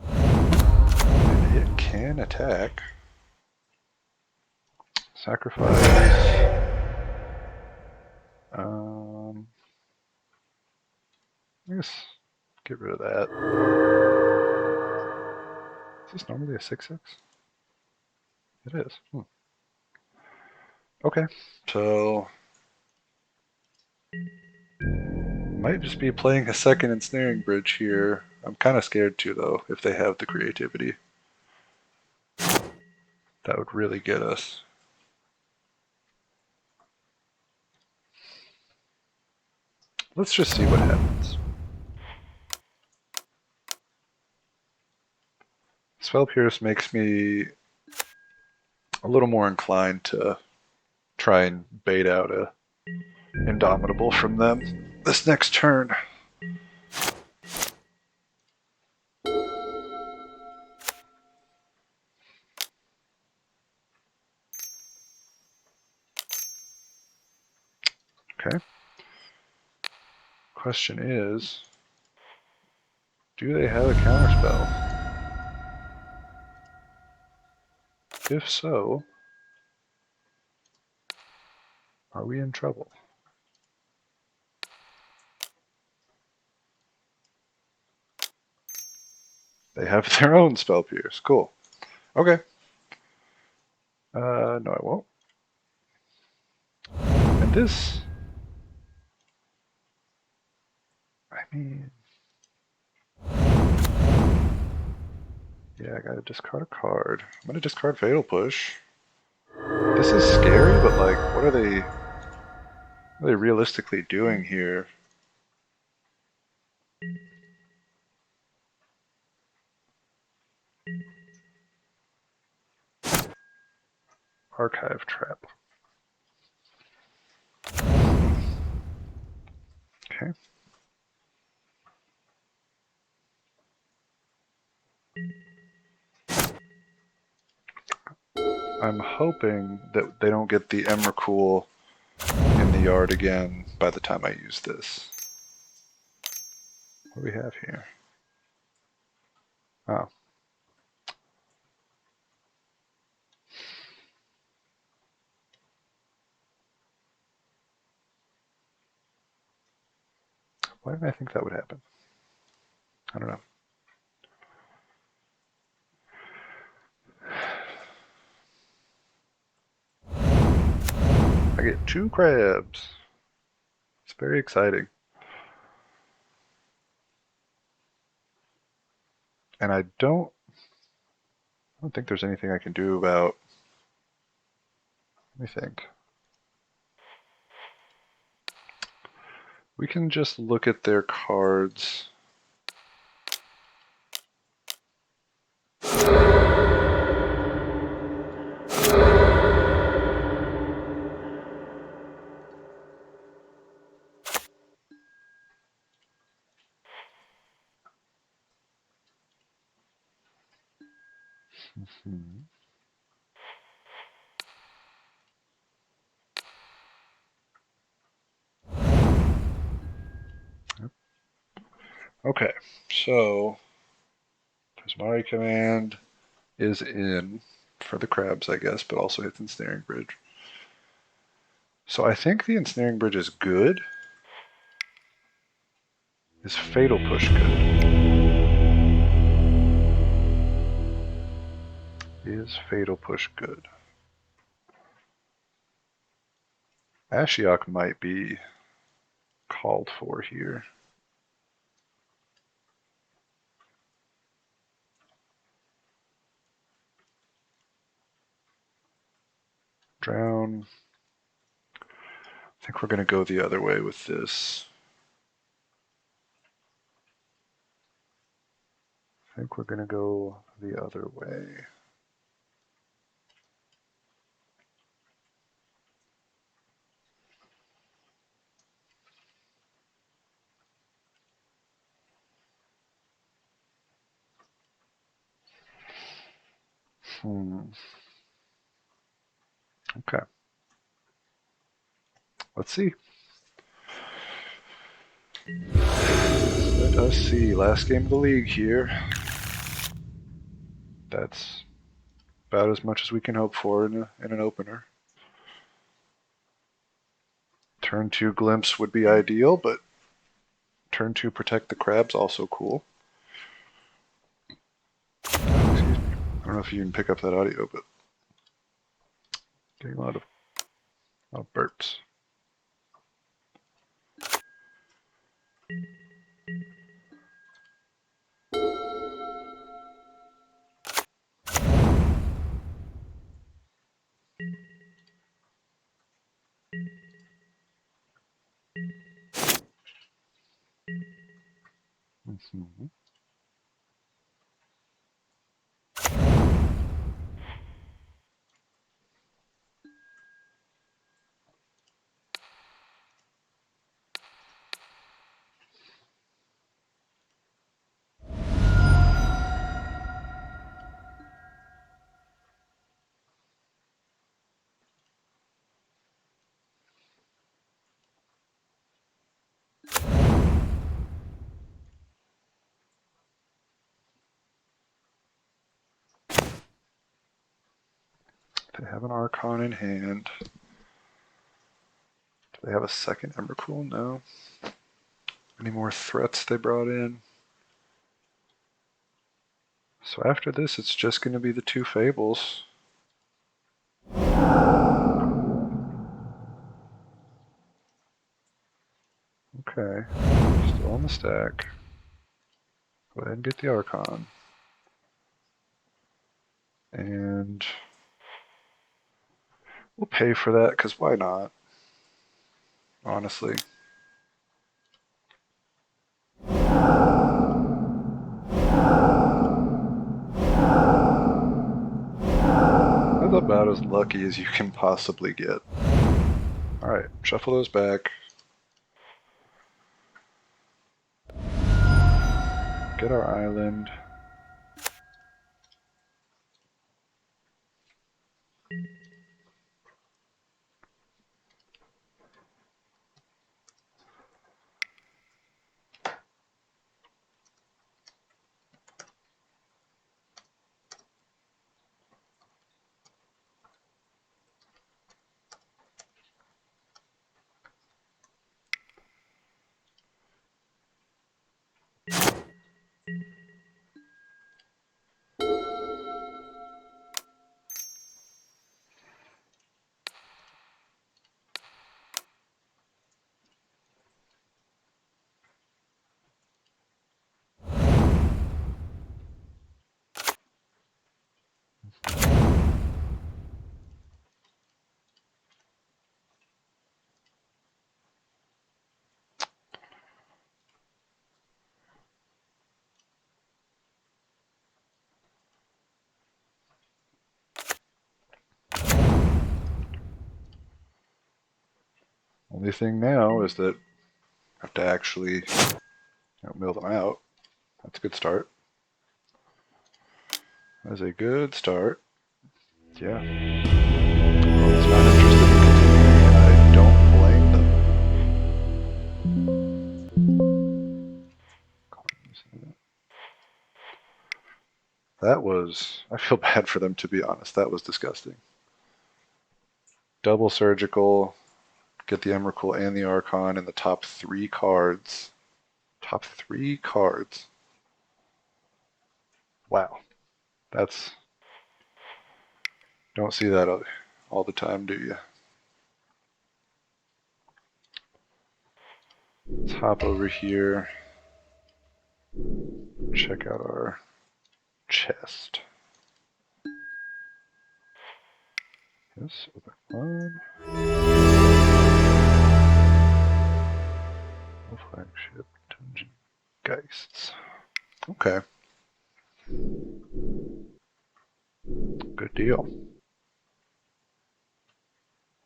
And it can attack. Sacrifice. I guess get rid of that. Is this normally a 6/6? It is. Okay, so might just be playing a second ensnaring bridge here. I'm kind of scared too, though, if they have the creativity. That would really get us. Let's just see what happens. Spell Pierce makes me a little more inclined to try and bait out a Indomitable from them this next turn. Okay. Question is, do they have a counterspell? If so, are we in trouble? They have their own spell pierce. Cool. Okay. No, I won't. And this, I mean, yeah, I gotta discard a card. I'm gonna discard Fatal Push. This is scary, but like, what are they realistically doing here? Archive Trap. Okay. I'm hoping that they don't get the Emrakul in the yard again by the time I use this. What do we have here? Oh. Why did I think that would happen? I don't know. I get 2 crabs. It's very exciting. And I don't think there's anything I can do about. Let me think. We can just look at their cards. Hmm. Okay, so Prismari Command is in for the crabs, I guess, but also hits Ensnaring Bridge. So I think the Ensnaring Bridge is good. Is Fatal Push good? Is Fatal Push good? Ashiok might be called for here. Drown. I think we're going to go the other way with this. I think we're going to go the other way. Okay. Let's see. Let us see. Last game of the league here. That's about as much as we can hope for in an opener. Turn 2 Glimpse would be ideal, but turn 2 Protect the Crab's also cool. Excuse me. I don't know if you can pick up that audio, but getting a lot of burps. Mm-hmm. They have an Archon in hand. Do they have a second Emrakul? No. Any more threats they brought in? So after this, it's just going to be the two Fables. Okay, still on the stack. Go ahead and get the Archon. And we'll pay for that, because why not? Honestly. That's about as lucky as you can possibly get. Alright, shuffle those back. Get our island. Only thing now is that I have to actually mill them out. That's a good start. That's a good start. Yeah. Well, it's not interested in continuing, and I don't blame them. That was... I feel bad for them, to be honest. That was disgusting. Double surgical, get the Emrakul and the Archon in the top 3 cards. Top 3 cards. Wow. That's... Don't see that all the time, do you? Let's hop over here. Check out our chest. Yes, open one. No flagship, dungeon, geists. Okay. Good deal.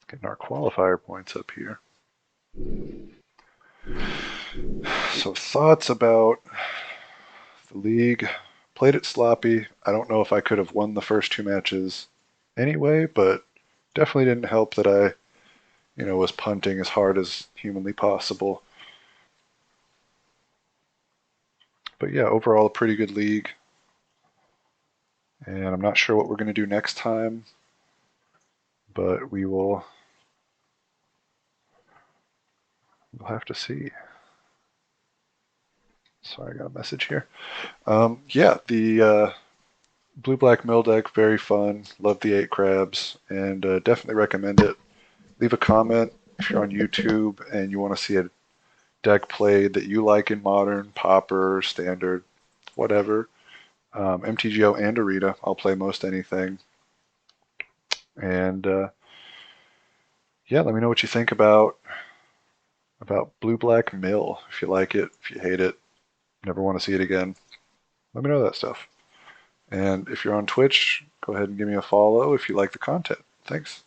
Getting our qualifier points up here. So thoughts about the league. Played it sloppy. I don't know if I could have won the first 2 matches anyway, but definitely didn't help that I, was punting as hard as humanly possible. But yeah, overall a pretty good league. And I'm not sure what we're going to do next time, but we'll have to see. Sorry, I got a message here. Yeah, the blue-black mill deck, very fun. Love the 8 crabs, and definitely recommend it. Leave a comment if you're on YouTube and you want to see a deck played that you like in Modern, Pauper, Standard, whatever. MTGO and Arena, I'll play most anything. And yeah, let me know what you think about blue-black mill. If you like it, if you hate it, never want to see it again, let me know that stuff. And if you're on Twitch, go ahead and give me a follow if you like the content. Thanks.